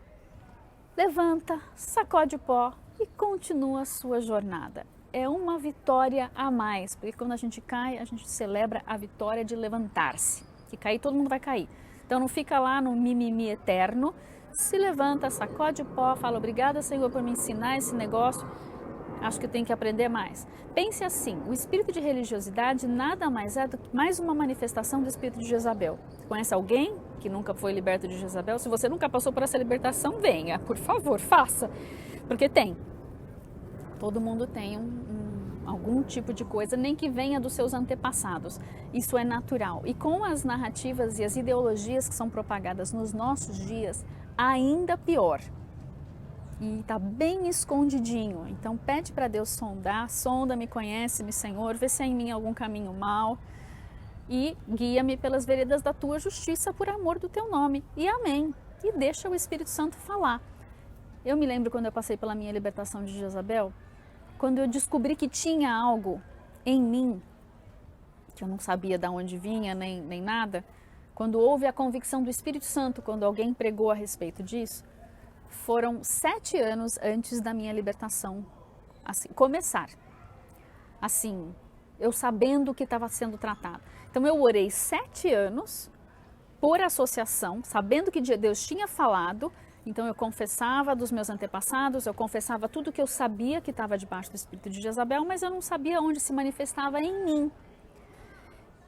levanta, sacode o pó e continua a sua jornada. É uma vitória a mais, porque quando a gente cai, a gente celebra a vitória de levantar-se. Que cair, todo mundo vai cair. Então não fica lá no mimimi eterno, se levanta, sacode o pó, fala obrigada, Senhor, por me ensinar esse negócio. Acho que eu tenho que aprender mais. Pense assim, o espírito de religiosidade nada mais é do que mais uma manifestação do espírito de Jezabel. Conhece alguém que nunca foi liberto de Jezabel? Se você nunca passou por essa libertação, venha, por favor, faça. Porque tem. Todo mundo tem algum tipo de coisa, nem que venha dos seus antepassados. Isso é natural. E com as narrativas e as ideologias que são propagadas nos nossos dias, ainda pior. E está bem escondidinho. Então pede para Deus sondar, sonda-me, conhece-me, Senhor, vê se há em mim algum caminho mau e guia-me pelas veredas da tua justiça por amor do teu nome. E amém. E deixa o Espírito Santo falar. Eu me lembro quando eu passei pela minha libertação de Jezabel, quando eu descobri que tinha algo em mim, que eu não sabia de onde vinha nem nada, quando houve a convicção do Espírito Santo, quando alguém pregou a respeito disso, foram 7 anos antes da minha libertação assim, começar. Assim, eu sabendo o que estava sendo tratado. Então eu orei 7 anos por associação, sabendo que Deus tinha falado. Então eu confessava dos meus antepassados, eu confessava tudo que eu sabia que estava debaixo do espírito de Jezabel, mas eu não sabia onde se manifestava em mim.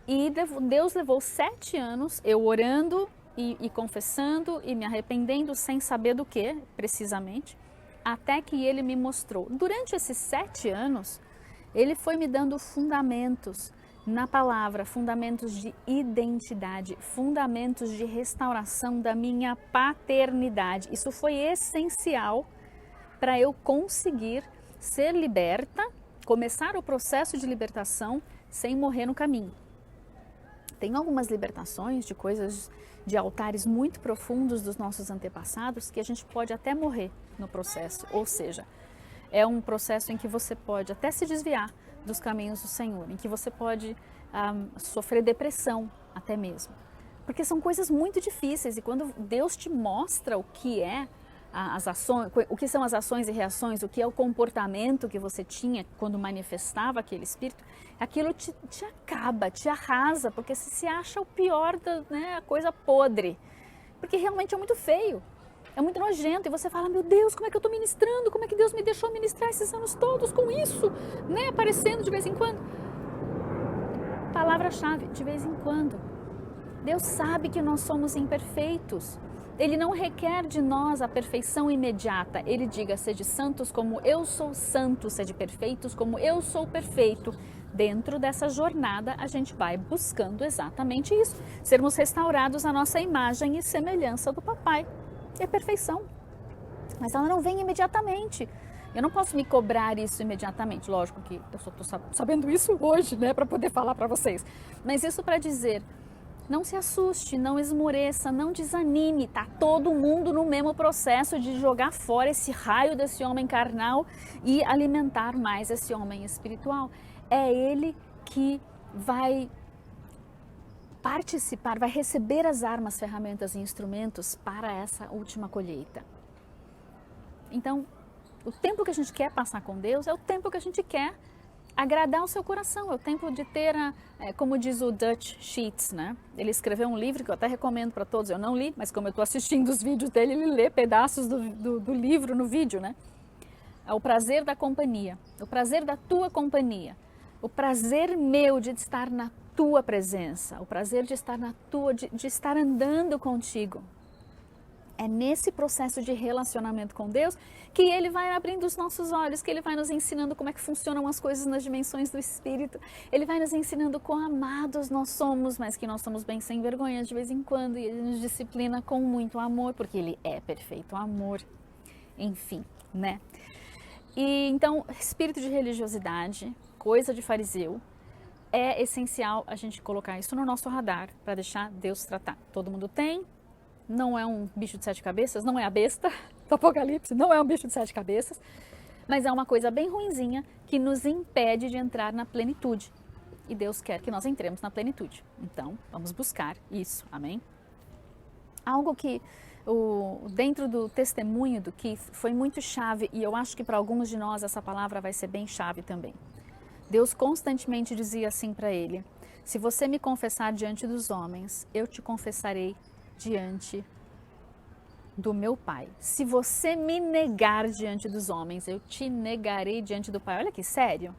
E Deus levou 7 anos, eu orando e confessando e me arrependendo sem saber do que, precisamente, até que Ele me mostrou. Durante esses 7 anos, Ele foi me dando fundamentos na palavra, fundamentos de identidade, fundamentos de restauração da minha paternidade. Isso foi essencial para eu conseguir ser liberta, começar o processo de libertação sem morrer no caminho. Tem algumas libertações de coisas, de altares muito profundos dos nossos antepassados que a gente pode até morrer no processo, ou seja, é um processo em que você pode até se desviar dos caminhos do Senhor, em que você pode sofrer depressão até mesmo, porque são coisas muito difíceis e quando Deus te mostra o que é as ações, o que são as ações e reações, o que é o comportamento que você tinha quando manifestava aquele espírito, aquilo te acaba, te arrasa, porque você se acha o pior, a coisa podre. porque realmente é muito feio, é muito nojento, e você fala, meu Deus, como é que eu estou ministrando, como é que Deus me deixou ministrar esses anos todos com isso, né, aparecendo de vez em quando. Palavra-chave, de vez em quando. Deus sabe que nós somos imperfeitos. Ele não requer de nós a perfeição imediata. Ele diga, sede santos como eu sou santo, sede perfeitos como eu sou perfeito. Dentro dessa jornada, a gente vai buscando exatamente isso. Sermos restaurados à nossa imagem e semelhança do papai. É perfeição. Mas ela não vem imediatamente. Eu não posso me cobrar isso imediatamente. Lógico que eu só estou sabendo isso hoje, né, para poder falar para vocês. Mas isso para dizer, não se assuste, não esmoreça, não desanime. Tá todo mundo no mesmo processo de jogar fora esse raio desse homem carnal e alimentar mais esse homem espiritual. É ele que vai participar, vai receber as armas, ferramentas e instrumentos para essa última colheita. Então, o tempo que a gente quer passar com Deus é o tempo que a gente quer agradar o seu coração, é o tempo de ter, como diz o Dutch Sheets, né? Ele escreveu um livro que eu até recomendo para todos, eu não li, mas como eu estou assistindo os vídeos dele, ele lê pedaços do livro no vídeo, né? É o prazer da companhia, o prazer da tua companhia, o prazer meu de estar na tua presença, o prazer de estar de estar andando contigo. É nesse processo de relacionamento com Deus que Ele vai abrindo os nossos olhos, que Ele vai nos ensinando como é que funcionam as coisas nas dimensões do Espírito. Ele vai nos ensinando quão amados nós somos, mas que nós somos bem sem vergonha de vez em quando. E Ele nos disciplina com muito amor, porque Ele é perfeito amor. Enfim, né? E então, espírito de religiosidade, coisa de fariseu, é essencial a gente colocar isso no nosso radar para deixar Deus tratar. Todo mundo tem. Não é um bicho de 7 cabeças, não é a besta do Apocalipse, não é um bicho de 7 cabeças, mas é uma coisa bem ruinzinha que nos impede de entrar na plenitude. E Deus quer que nós entremos na plenitude. Então, vamos buscar isso, amém? Algo que dentro do testemunho do Keith foi muito chave, e eu acho que para alguns de nós essa palavra vai ser bem chave também. Deus constantemente dizia assim para ele, se você me confessar diante dos homens, eu te confessarei diante do meu Pai. Se você me negar diante dos homens, eu te negarei diante do Pai. Olha que sério.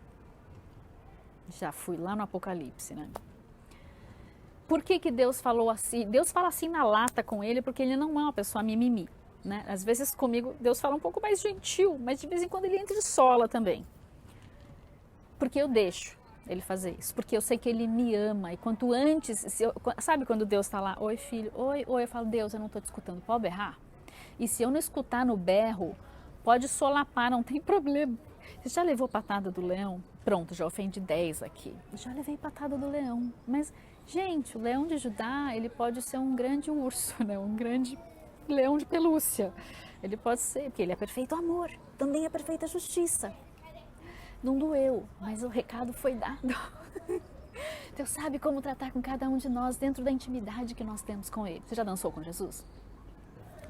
Já fui lá no Apocalipse, né? Por que Deus falou assim? Deus fala assim na lata com ele porque ele não é uma pessoa mimimi, né? Às vezes comigo Deus fala um pouco mais gentil, mas de vez em quando ele entra de sola também. Porque eu deixo ele fazer isso, porque eu sei que ele me ama, e quanto antes, sabe quando Deus está lá, oi filho, oi, eu falo, Deus, eu não estou te escutando, pode berrar? E se eu não escutar no berro, pode solapar, não tem problema. Você já levou patada do leão? Pronto, já ofendi 10 aqui. Já levei patada do leão, mas, gente, o leão de Judá, ele pode ser um grande urso, né? Um grande leão de pelúcia. Ele pode ser, porque ele é perfeito amor, também é perfeita justiça. Não doeu, mas o recado foi dado. Deus sabe como tratar com cada um de nós dentro da intimidade que nós temos com Ele. Você já dançou com Jesus?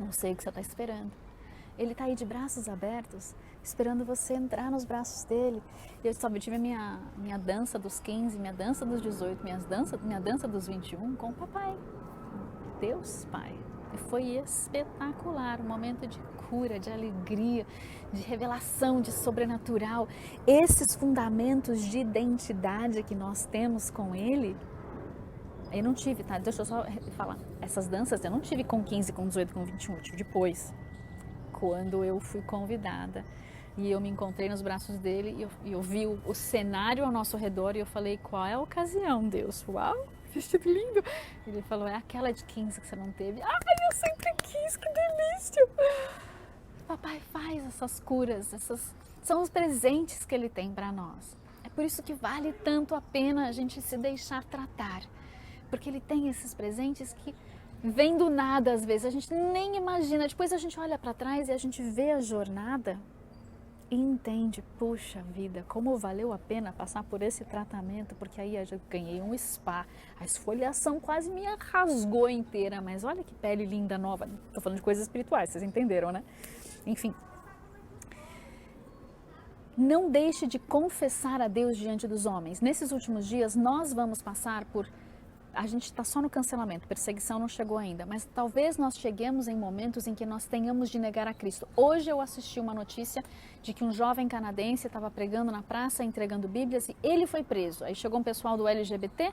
Não sei o que você está esperando. Ele está aí de braços abertos, esperando você entrar nos braços dele. Eu tive a minha dança dos 15, minha dança dos 18, minha dança dos 21 com o papai. Deus Pai. E foi espetacular, um momento de cura, de alegria, de revelação, de sobrenatural. Esses fundamentos de identidade que nós temos com Ele, eu não tive, tá? Deixa eu só falar. Essas danças eu não tive com 15, com 18, com 21, eu tive depois. Quando eu fui convidada e eu me encontrei nos braços dele e eu vi o cenário ao nosso redor e eu falei, qual é a ocasião, Deus? Uau! Vestido lindo. Ele falou, é aquela de 15 que você não teve. Ai, eu sempre quis, que delícia. Papai faz essas curas, são os presentes que ele tem para nós. É por isso que vale tanto a pena a gente se deixar tratar. Porque ele tem esses presentes que vêm do nada às vezes, a gente nem imagina. Depois a gente olha para trás e a gente vê a jornada e entende, puxa vida, como valeu a pena passar por esse tratamento, porque aí eu já ganhei um spa, a esfoliação quase me rasgou inteira, mas olha que pele linda, nova. Tô falando de coisas espirituais, vocês entenderam, né? Enfim, não deixe de confessar a Deus diante dos homens. Nesses últimos dias nós vamos passar por a gente está só no cancelamento, perseguição não chegou ainda, mas talvez nós cheguemos em momentos em que nós tenhamos de negar a Cristo. Hoje eu assisti uma notícia de que um jovem canadense estava pregando na praça, entregando Bíblias, e ele foi preso. Aí chegou um pessoal do LGBT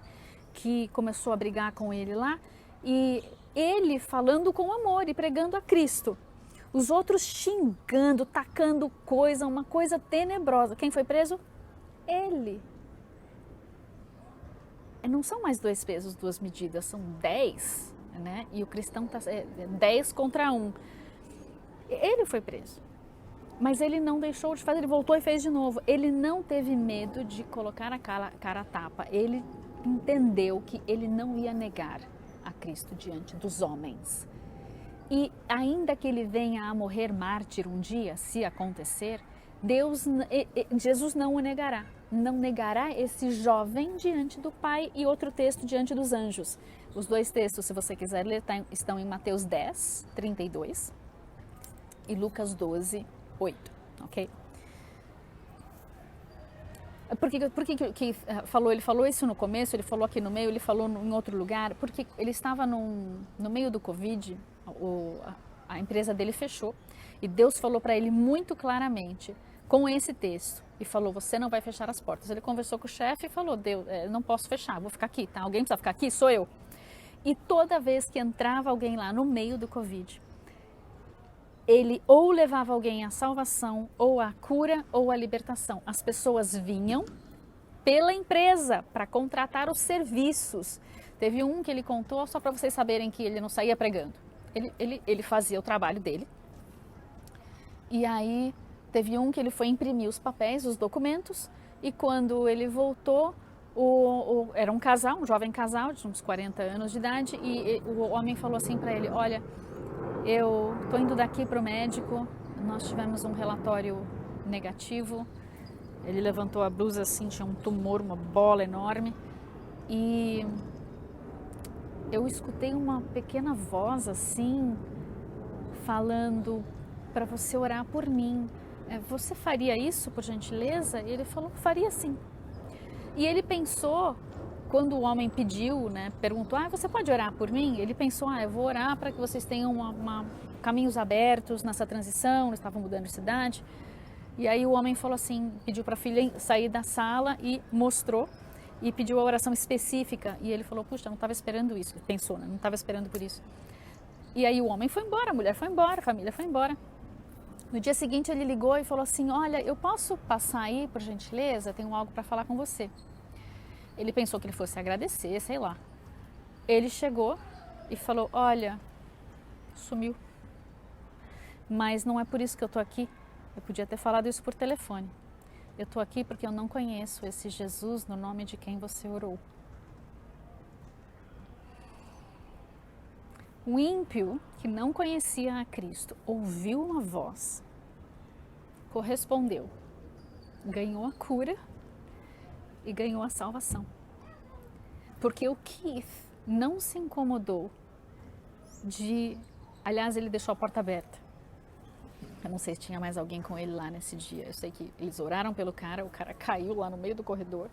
que começou a brigar com ele lá, e ele falando com amor e pregando a Cristo. Os outros xingando, tacando coisa, uma coisa tenebrosa. Quem foi preso? Ele. Não são mais 2 pesos, 2 medidas, são 10, né? E o cristão está 10 contra 1. Ele foi preso, mas ele não deixou de fazer, ele voltou e fez de novo. Ele não teve medo de colocar a cara a tapa, ele entendeu que ele não ia negar a Cristo diante dos homens. E ainda que ele venha a morrer mártir um dia, se acontecer, Jesus não o negará. Não negará esse jovem diante do Pai. E outro texto diante dos anjos. Os 2 textos, se você quiser ler, estão em Mateus 10, 32 e Lucas 12, 8, ok? Por que falou? Ele falou isso no começo, ele falou aqui no meio, ele falou em outro lugar, porque ele estava no meio do Covid, a empresa dele fechou e Deus falou para ele muito claramente com esse texto e falou: você não vai fechar as portas. Ele conversou com o chefe e falou: Deus, não posso fechar, vou ficar aqui, tá? Alguém precisa ficar aqui? Sou eu. E toda vez que entrava alguém lá no meio do Covid, ele ou levava alguém à salvação, ou à cura, ou à libertação. As pessoas vinham pela empresa para contratar os serviços. Teve um que ele contou, só para vocês saberem que ele não saía pregando. Ele fazia o trabalho dele. E aí teve um que ele foi imprimir os papéis, os documentos, e quando ele voltou, era um casal, um jovem casal de uns 40 anos de idade, e o homem falou assim para ele: olha, eu estou indo daqui para o médico, nós tivemos um relatório negativo. Ele levantou a blusa assim, tinha um tumor, uma bola enorme, e eu escutei uma pequena voz assim, falando para você orar por mim. Você faria isso, por gentileza? E ele falou: faria sim. E ele pensou, quando o homem pediu, né, perguntou: você pode orar por mim? Ele pensou: eu vou orar para que vocês tenham caminhos abertos nessa transição. Eles estavam mudando de cidade. E aí o homem falou assim, pediu para a filha sair da sala e mostrou, e pediu a oração específica. E ele falou: puxa, eu não estava esperando isso. Ele pensou, né? Não estava esperando por isso. E aí o homem foi embora, a mulher foi embora, a família foi embora. No dia seguinte ele ligou e falou assim: olha, eu posso passar aí, por gentileza? Tenho algo para falar com você. Ele pensou que ele fosse agradecer, sei lá. Ele chegou e falou: olha, sumiu. Mas não é por isso que eu estou aqui. Eu podia ter falado isso por telefone. Eu estou aqui porque eu não conheço esse Jesus no nome de quem você orou. O ímpio, que não conhecia a Cristo, ouviu uma voz, correspondeu, ganhou a cura e ganhou a salvação. Porque o Keith não se incomodou aliás, ele deixou a porta aberta. Eu não sei se tinha mais alguém com ele lá nesse dia. Eu sei que eles oraram pelo cara, o cara caiu lá no meio do corredor.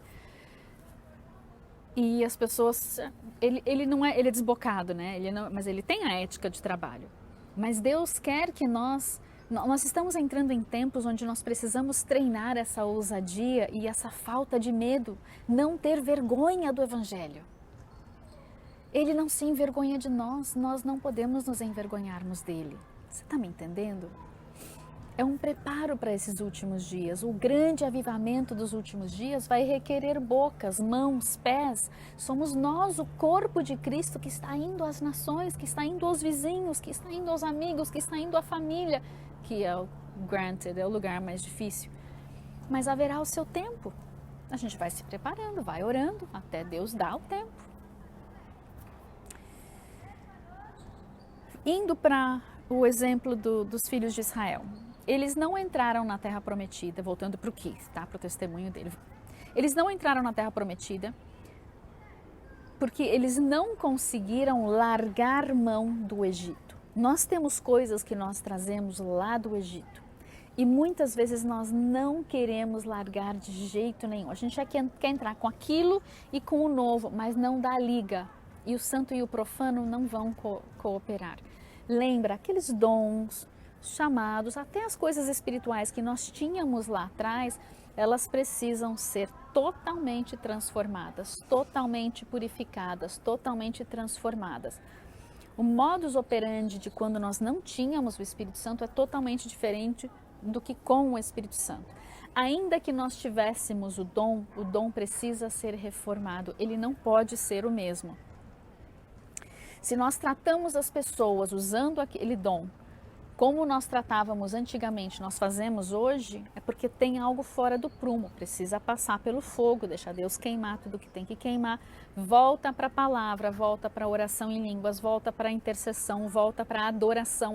E as pessoas, ele é desbocado, né? Mas ele tem a ética de trabalho. Mas Deus quer que nós estamos entrando em tempos onde nós precisamos treinar essa ousadia e essa falta de medo, não ter vergonha do Evangelho. Ele não se envergonha de nós não podemos nos envergonharmos dele. Você está me entendendo? É um preparo para esses últimos dias. O grande avivamento dos últimos dias vai requerer bocas, mãos, pés. Somos nós, o corpo de Cristo, que está indo às nações, que está indo aos vizinhos, que está indo aos amigos, que está indo à família, que é o granted, é o lugar mais difícil. Mas haverá o seu tempo. A gente vai se preparando, vai orando, até Deus dar o tempo. Indo para o exemplo dos filhos de Israel. Eles não entraram na Terra Prometida, voltando para o Keith, tá? Para o testemunho dele. Eles não entraram na Terra Prometida porque eles não conseguiram largar mão do Egito. Nós temos coisas que nós trazemos lá do Egito e muitas vezes nós não queremos largar de jeito nenhum. A gente já quer entrar com aquilo e com o novo, mas não dá liga. e o santo e o profano não vão cooperar. Lembra, aqueles dons, chamados, até as coisas espirituais que nós tínhamos lá atrás, elas precisam ser totalmente transformadas, totalmente purificadas, totalmente transformadas. O modus operandi de quando nós não tínhamos o Espírito Santo é totalmente diferente do que com o Espírito Santo. Ainda que nós tivéssemos o dom precisa ser reformado, ele não pode ser o mesmo. Se nós tratamos as pessoas usando aquele dom como nós tratávamos antigamente, nós fazemos hoje, é porque tem algo fora do prumo, precisa passar pelo fogo, deixar Deus queimar tudo que tem que queimar, volta para a palavra, volta para a oração em línguas, volta para a intercessão, volta para a adoração,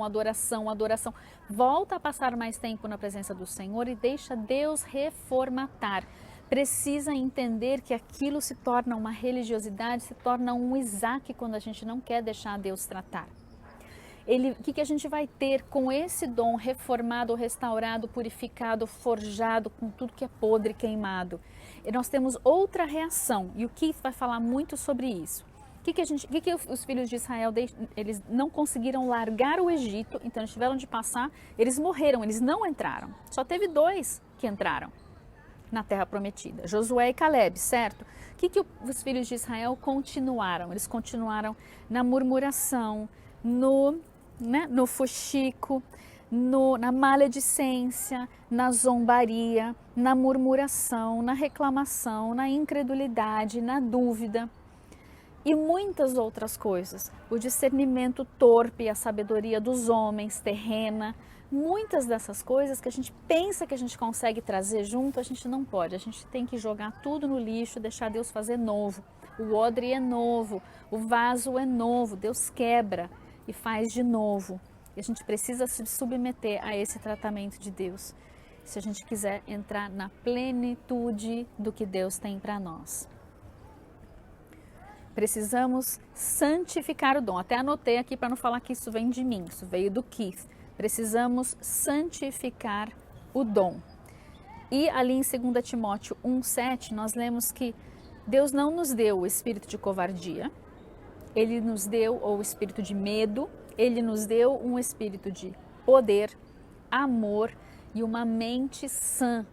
volta a passar mais tempo na presença do Senhor e deixa Deus reformatar. Precisa entender que aquilo se torna uma religiosidade, se torna um Isaac quando a gente não quer deixar Deus tratar. O que a gente vai ter com esse dom reformado, restaurado, purificado, forjado, com tudo que é podre, queimado? E nós temos outra reação, e o Keith vai falar muito sobre isso. O que os filhos de Israel, eles não conseguiram largar o Egito, então eles tiveram de passar, eles morreram, eles não entraram. Só teve 2 que entraram na Terra Prometida, Josué e Caleb, certo? O que os filhos de Israel continuaram? Eles continuaram na murmuração, no fuxico, na maledicência, na zombaria, na murmuração, na reclamação, na incredulidade, na dúvida e muitas outras coisas. O discernimento torpe, a sabedoria dos homens, terrena, muitas dessas coisas que a gente pensa que a gente consegue trazer junto, a gente não pode. A gente tem que jogar tudo no lixo, deixar Deus fazer novo. O odre é novo, o vaso é novo, Deus quebra e faz de novo. E a gente precisa se submeter a esse tratamento de Deus, se a gente quiser entrar na plenitude do que Deus tem para nós. Precisamos santificar o dom. Até anotei aqui para não falar que isso vem de mim, isso veio do Keith. Precisamos santificar o dom. E ali em 2 Timóteo 1,7, nós lemos que Deus não nos deu o espírito de covardia, Ele nos deu o espírito de medo, Ele nos deu um espírito de poder, amor e uma mente sã.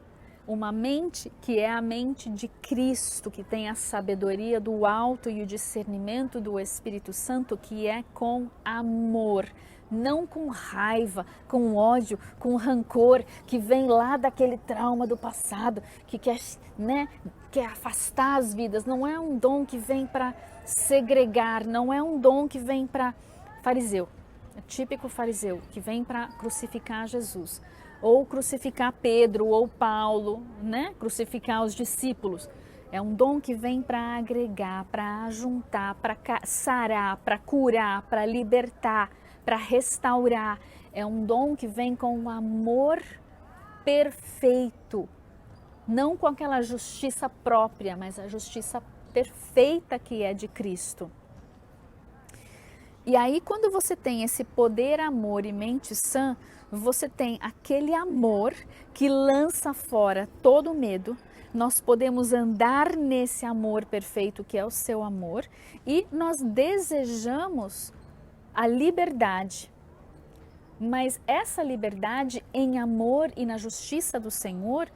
Uma mente que é a mente de Cristo, que tem a sabedoria do alto e o discernimento do Espírito Santo, que é com amor. Não com raiva, com ódio, com rancor, que vem lá daquele trauma do passado, que quer afastar as vidas. Não é um dom que vem para segregar, não é um dom que vem para fariseu, é típico fariseu, que vem para crucificar Jesus, ou crucificar Pedro ou Paulo, crucificar os discípulos. É um dom que vem para agregar, para ajuntar, para sarar, para curar, para libertar, para restaurar. É um dom que vem com um amor perfeito, não com aquela justiça própria, mas a justiça perfeita que é de Cristo. E aí, quando você tem esse poder, amor e mente sã, você tem aquele amor que lança fora todo o medo. Nós podemos andar nesse amor perfeito que é o seu amor, e nós desejamos a liberdade. Mas essa liberdade em amor e na justiça do Senhor,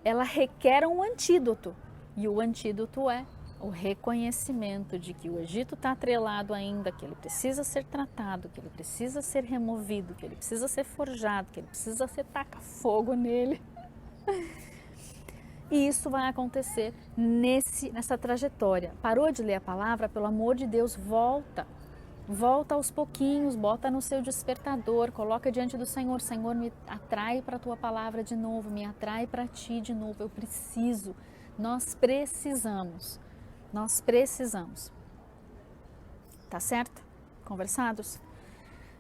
ela requer um antídoto. E o antídoto é o reconhecimento de que o Egito está atrelado ainda, que ele precisa ser tratado, que ele precisa ser removido, que ele precisa ser forjado, que ele precisa ser taca fogo nele. E isso vai acontecer nessa trajetória. Parou de ler a palavra? Pelo amor de Deus, volta. Volta aos pouquinhos, bota no seu despertador, coloca diante do Senhor. Senhor, me atrai para a tua palavra de novo, me atrai para ti de novo. Eu preciso, nós precisamos. Nós precisamos. Tá certo? Conversados?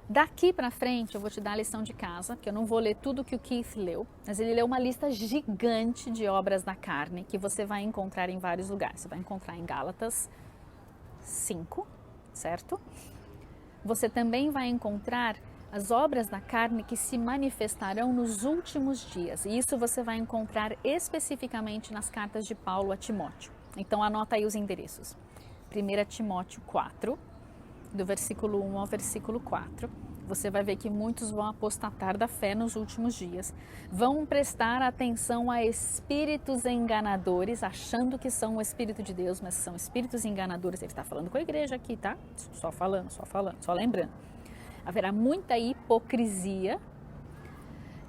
Daqui para frente eu vou te dar a lição de casa, porque eu não vou ler tudo que o Keith leu, mas ele leu uma lista gigante de obras da carne que você vai encontrar em vários lugares. Você vai encontrar em Gálatas 5, certo? Você também vai encontrar as obras da carne que se manifestarão nos últimos dias. E isso você vai encontrar especificamente nas cartas de Paulo a Timóteo. Então anota aí os endereços. 1 Timóteo 4, do versículo 1 ao versículo 4. Você vai ver que muitos vão apostatar da fé nos últimos dias. Vão prestar atenção a espíritos enganadores, achando que são o Espírito de Deus, mas são espíritos enganadores. Ele está falando com a igreja aqui, tá? Só falando, só lembrando. Haverá muita hipocrisia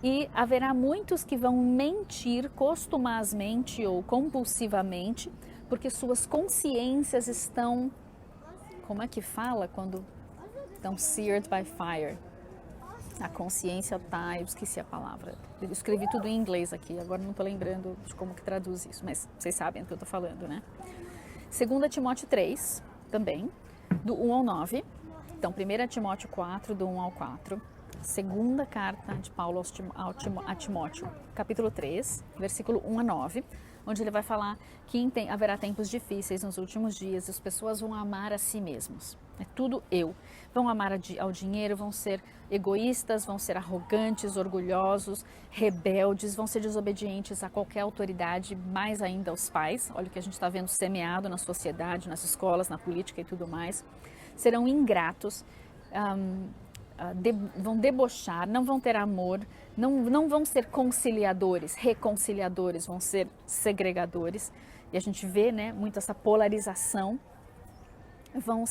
e haverá muitos que vão mentir costumazmente ou compulsivamente, porque suas consciências estão... Como é que fala quando... Então, seared by fire. A consciência está... Eu esqueci a palavra. Eu escrevi tudo em inglês aqui, agora não estou lembrando de como que traduz isso, mas vocês sabem do que eu estou falando, né? 2 Timóteo 3, também, do 1 ao 9. Então, 1 Timóteo 4, do 1 ao 4. Segunda carta de Paulo a Timóteo, capítulo 3, versículo 1 a 9. Onde ele vai falar que haverá tempos difíceis nos últimos dias e as pessoas vão amar a si mesmos. É tudo eu. Vão amar ao dinheiro, vão ser egoístas, vão ser arrogantes, orgulhosos, rebeldes, vão ser desobedientes a qualquer autoridade, mais ainda aos pais. Olha o que a gente está vendo semeado na sociedade, nas escolas, na política e tudo mais. Serão ingratos, vão debochar, não vão ter amor, não vão ser conciliadores, reconciliadores, vão ser segregadores. E a gente vê, né, muito essa polarização. Vão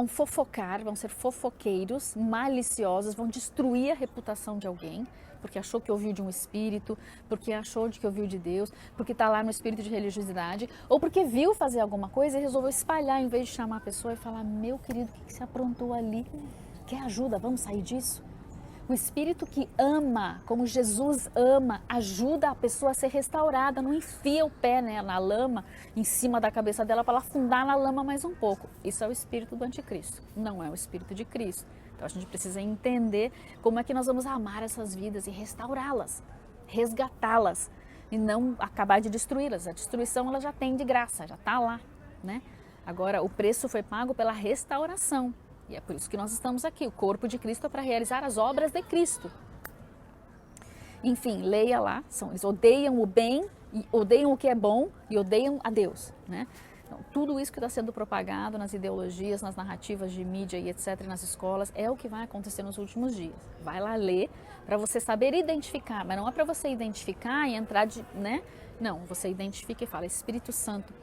fofocar, vão ser fofoqueiros, maliciosos, vão destruir a reputação de alguém, porque achou que ouviu de um espírito, porque achou que ouviu de Deus, porque está lá no espírito de religiosidade, ou porque viu fazer alguma coisa e resolveu espalhar, em vez de chamar a pessoa e falar: meu querido, o que você aprontou ali? Quer ajuda? Vamos sair disso? O espírito que ama, como Jesus ama, ajuda a pessoa a ser restaurada, não enfia o pé, né, na lama, em cima da cabeça dela para ela afundar na lama mais um pouco. Isso é o espírito do anticristo, não é o espírito de Cristo. Então a gente precisa entender como é que nós vamos amar essas vidas e restaurá-las, resgatá-las e não acabar de destruí-las. A destruição ela já tem de graça, já está lá, né? Agora o preço foi pago pela restauração. E é por isso que nós estamos aqui. O corpo de Cristo é para realizar as obras de Cristo. Enfim, leia lá. Eles odeiam o bem, e odeiam o que é bom e odeiam a Deus, né? Então, tudo isso que está sendo propagado nas ideologias, nas narrativas de mídia e etc., nas escolas, é o que vai acontecer nos últimos dias. Vai lá ler para você saber identificar, mas não é para você identificar e entrar de, né? Não, você identifica e fala: Espírito Santo,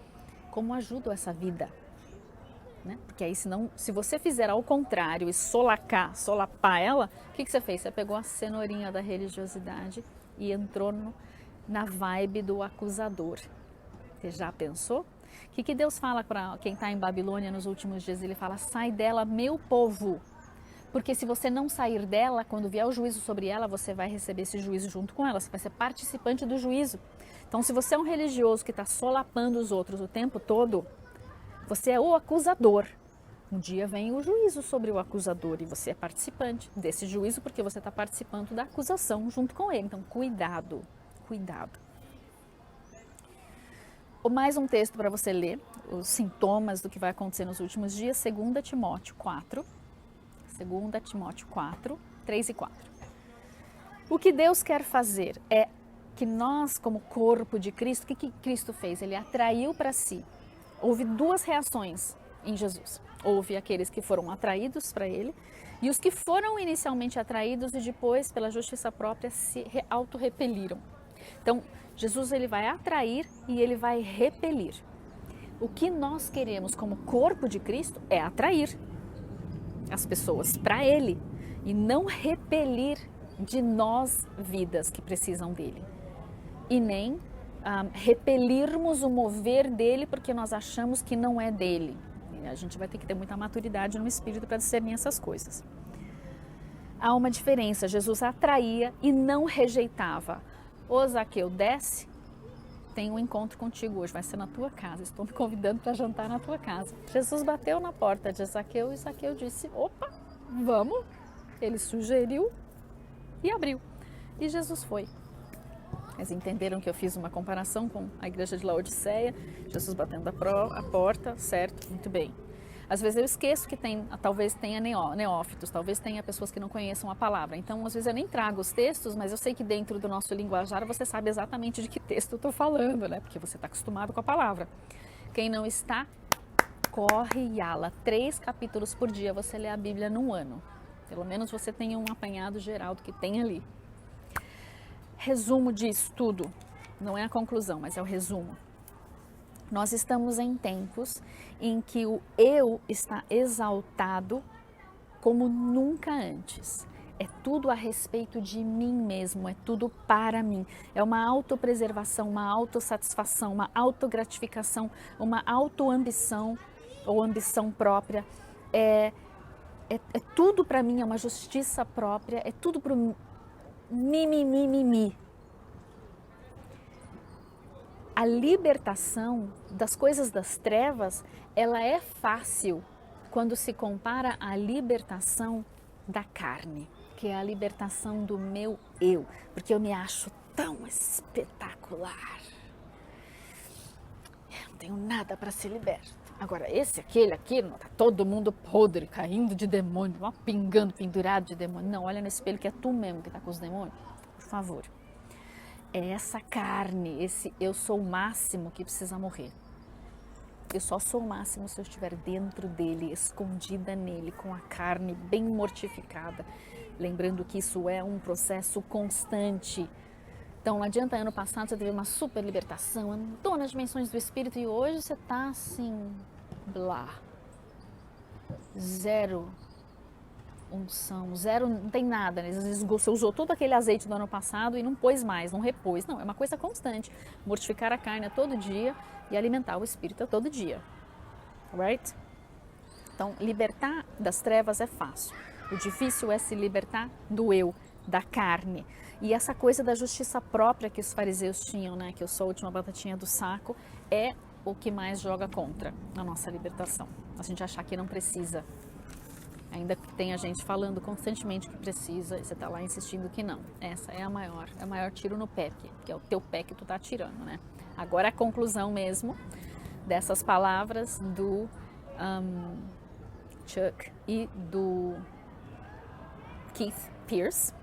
como ajudo essa vida? Né? Porque aí, senão, se você fizer ao contrário e solapar ela, o que você fez? Você pegou a cenourinha da religiosidade e entrou na vibe do acusador. Você já pensou? O que Deus fala para quem está em Babilônia nos últimos dias? Ele fala: sai dela, meu povo. Porque se você não sair dela, quando vier o juízo sobre ela, você vai receber esse juízo junto com ela. Você vai ser participante do juízo. Então, se você é um religioso que está solapando os outros o tempo todo, você é o acusador. Um dia vem o juízo sobre o acusador e você é participante desse juízo porque você está participando da acusação junto com ele. Então, cuidado, cuidado. Mais um texto para você ler, os sintomas do que vai acontecer nos últimos dias, 2 Timóteo 4, 2 Timóteo 4, 3 e 4. O que Deus quer fazer é que nós, como corpo de Cristo, o que Cristo fez? Ele atraiu para si. Houve duas reações em Jesus. Houve aqueles que foram atraídos para ele e os que foram inicialmente atraídos e depois, pela justiça própria, se auto-repeliram. Então, Jesus ele vai atrair e ele vai repelir. O que nós queremos como corpo de Cristo é atrair as pessoas para ele e não repelir de nós vidas que precisam dele. E nem repelirmos o mover dele porque nós achamos que não é dele. A gente vai ter que ter muita maturidade no espírito para discernir essas coisas. Há uma diferença, Jesus atraía e não rejeitava. Ô Zaqueu, desce, tem um encontro contigo hoje, vai ser na tua casa, estou me convidando para jantar na tua casa. Jesus bateu na porta de Zaqueu e Zaqueu disse: opa, vamos. Ele sugeriu e abriu. E Jesus foi. Eles entenderam que eu fiz uma comparação com a igreja de Laodiceia, Jesus batendo a porta, certo? Muito bem. Às vezes eu esqueço que talvez tenha neófitos, talvez tenha pessoas que não conheçam a palavra. Então, às vezes eu nem trago os textos, mas eu sei que dentro do nosso linguajar você sabe exatamente de que texto eu estou falando, né? Porque você está acostumado com a palavra. Quem não está, corre e ala. 3 capítulos por dia você lê a Bíblia num ano. Pelo menos você tem um apanhado geral do que tem ali. Resumo disso tudo. Não é a conclusão, mas é o resumo. Nós estamos em tempos em que o eu está exaltado como nunca antes. É tudo a respeito de mim mesmo, é tudo para mim. É uma autopreservação, uma autossatisfação, uma autogratificação, uma autoambição ou ambição própria. É tudo para mim, é uma justiça própria, é tudo para o mi. A libertação das coisas das trevas, ela é fácil quando se compara à libertação da carne, que é a libertação do meu eu, porque eu me acho tão espetacular. Eu não tenho nada para ser liberto. Agora, aquele, tá todo mundo podre, caindo de demônio, pingando, pendurado de demônio. Não, olha no espelho que é tu mesmo que tá com os demônios, por favor. É essa carne, esse eu sou o máximo que precisa morrer. Eu só sou o máximo se eu estiver dentro dele, escondida nele, com a carne bem mortificada. Lembrando que isso é um processo constante. Então não adianta, ano passado você teve uma super libertação, andou nas dimensões do espírito e hoje você tá assim, blá. Zero unção, zero, não tem nada, né? Às vezes você usou todo aquele azeite do ano passado e não pôs mais, não repôs. Não, é uma coisa constante. Mortificar a carne a todo dia e alimentar o espírito a todo dia. Right? Então, libertar das trevas é fácil. O difícil é se libertar do eu, da carne. E essa coisa da justiça própria que os fariseus tinham, né? Que eu sou a última batatinha do saco, é o que mais joga contra a nossa libertação. A gente achar que não precisa. Ainda que tenha gente falando constantemente que precisa, e você está lá insistindo que não. Essa é o maior tiro no pé, que é o teu pé que tu está tirando, né? Agora a conclusão mesmo dessas palavras do Chuck e do Keith Pierce.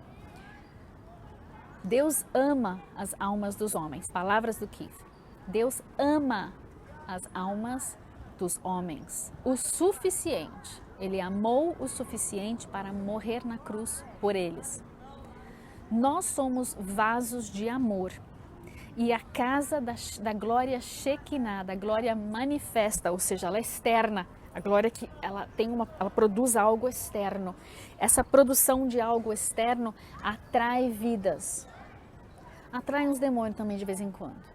Deus ama as almas dos homens. Palavras do Keith. Deus ama as almas dos homens o suficiente. Ele amou o suficiente para morrer na cruz por eles. Nós somos vasos de amor. E a casa da glória Shekinah, da glória manifesta, ou seja, ela é externa. A glória que ela produz algo externo. Essa produção de algo externo atrai vidas. Atrai uns demônios também de vez em quando.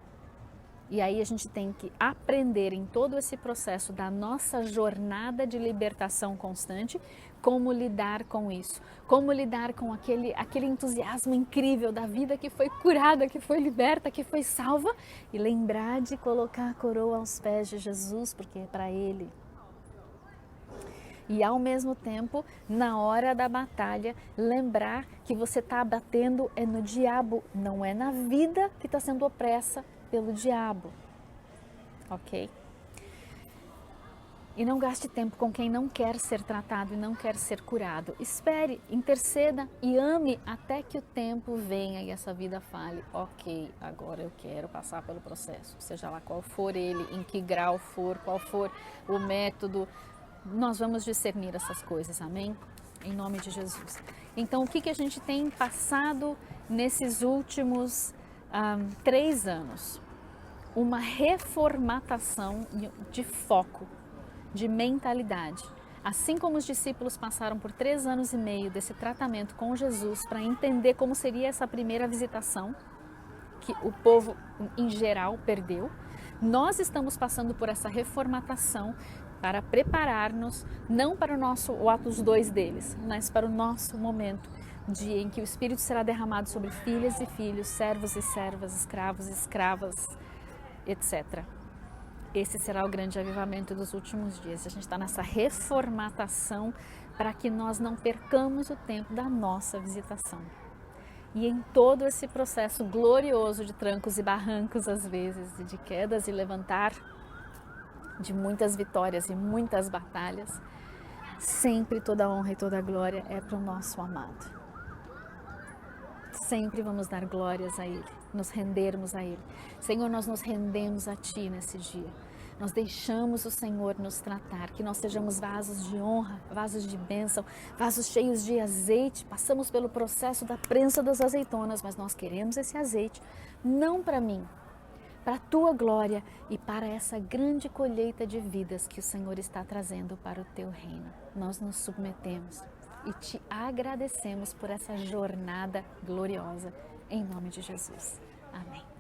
E aí a gente tem que aprender em todo esse processo da nossa jornada de libertação constante, como lidar com isso, como lidar com aquele entusiasmo incrível da vida que foi curada, que foi liberta, que foi salva, e lembrar de colocar a coroa aos pés de Jesus, porque é para Ele. E ao mesmo tempo, na hora da batalha, lembrar que você está batendo é no diabo, não é na vida que está sendo opressa pelo diabo, ok? E não gaste tempo com quem não quer ser tratado e não quer ser curado. Espere, interceda e ame até que o tempo venha e essa vida fale, ok, agora eu quero passar pelo processo, seja lá qual for ele, em que grau for, qual for o método, nós vamos discernir essas coisas, amém? Em nome de Jesus. Então, o que a gente tem passado nesses últimos 3 anos? Uma reformatação de foco, de mentalidade. Assim como os discípulos passaram por 3 anos e meio desse tratamento com Jesus para entender como seria essa primeira visitação, que o povo em geral perdeu, nós estamos passando por essa reformatação para preparar-nos, não para o Atos 2 deles, mas para o nosso momento em que o Espírito será derramado sobre filhas e filhos, servos e servas, escravos e escravas, etc. Esse será o grande avivamento dos últimos dias. A gente está nessa reformatação para que nós não percamos o tempo da nossa visitação. E em todo esse processo glorioso de trancos e barrancos, às vezes, de quedas e levantar, de muitas vitórias e muitas batalhas, sempre toda a honra e toda a glória é para o nosso amado. Sempre vamos dar glórias a Ele, nos rendermos a Ele. Senhor, nós nos rendemos a Ti nesse dia. Nós deixamos o Senhor nos tratar, que nós sejamos vasos de honra, vasos de bênção, vasos cheios de azeite. Passamos pelo processo da prensa das azeitonas, mas nós queremos esse azeite, não para mim, para a tua glória e para essa grande colheita de vidas que o Senhor está trazendo para o teu reino. Nós nos submetemos e te agradecemos por essa jornada gloriosa, em nome de Jesus. Amém.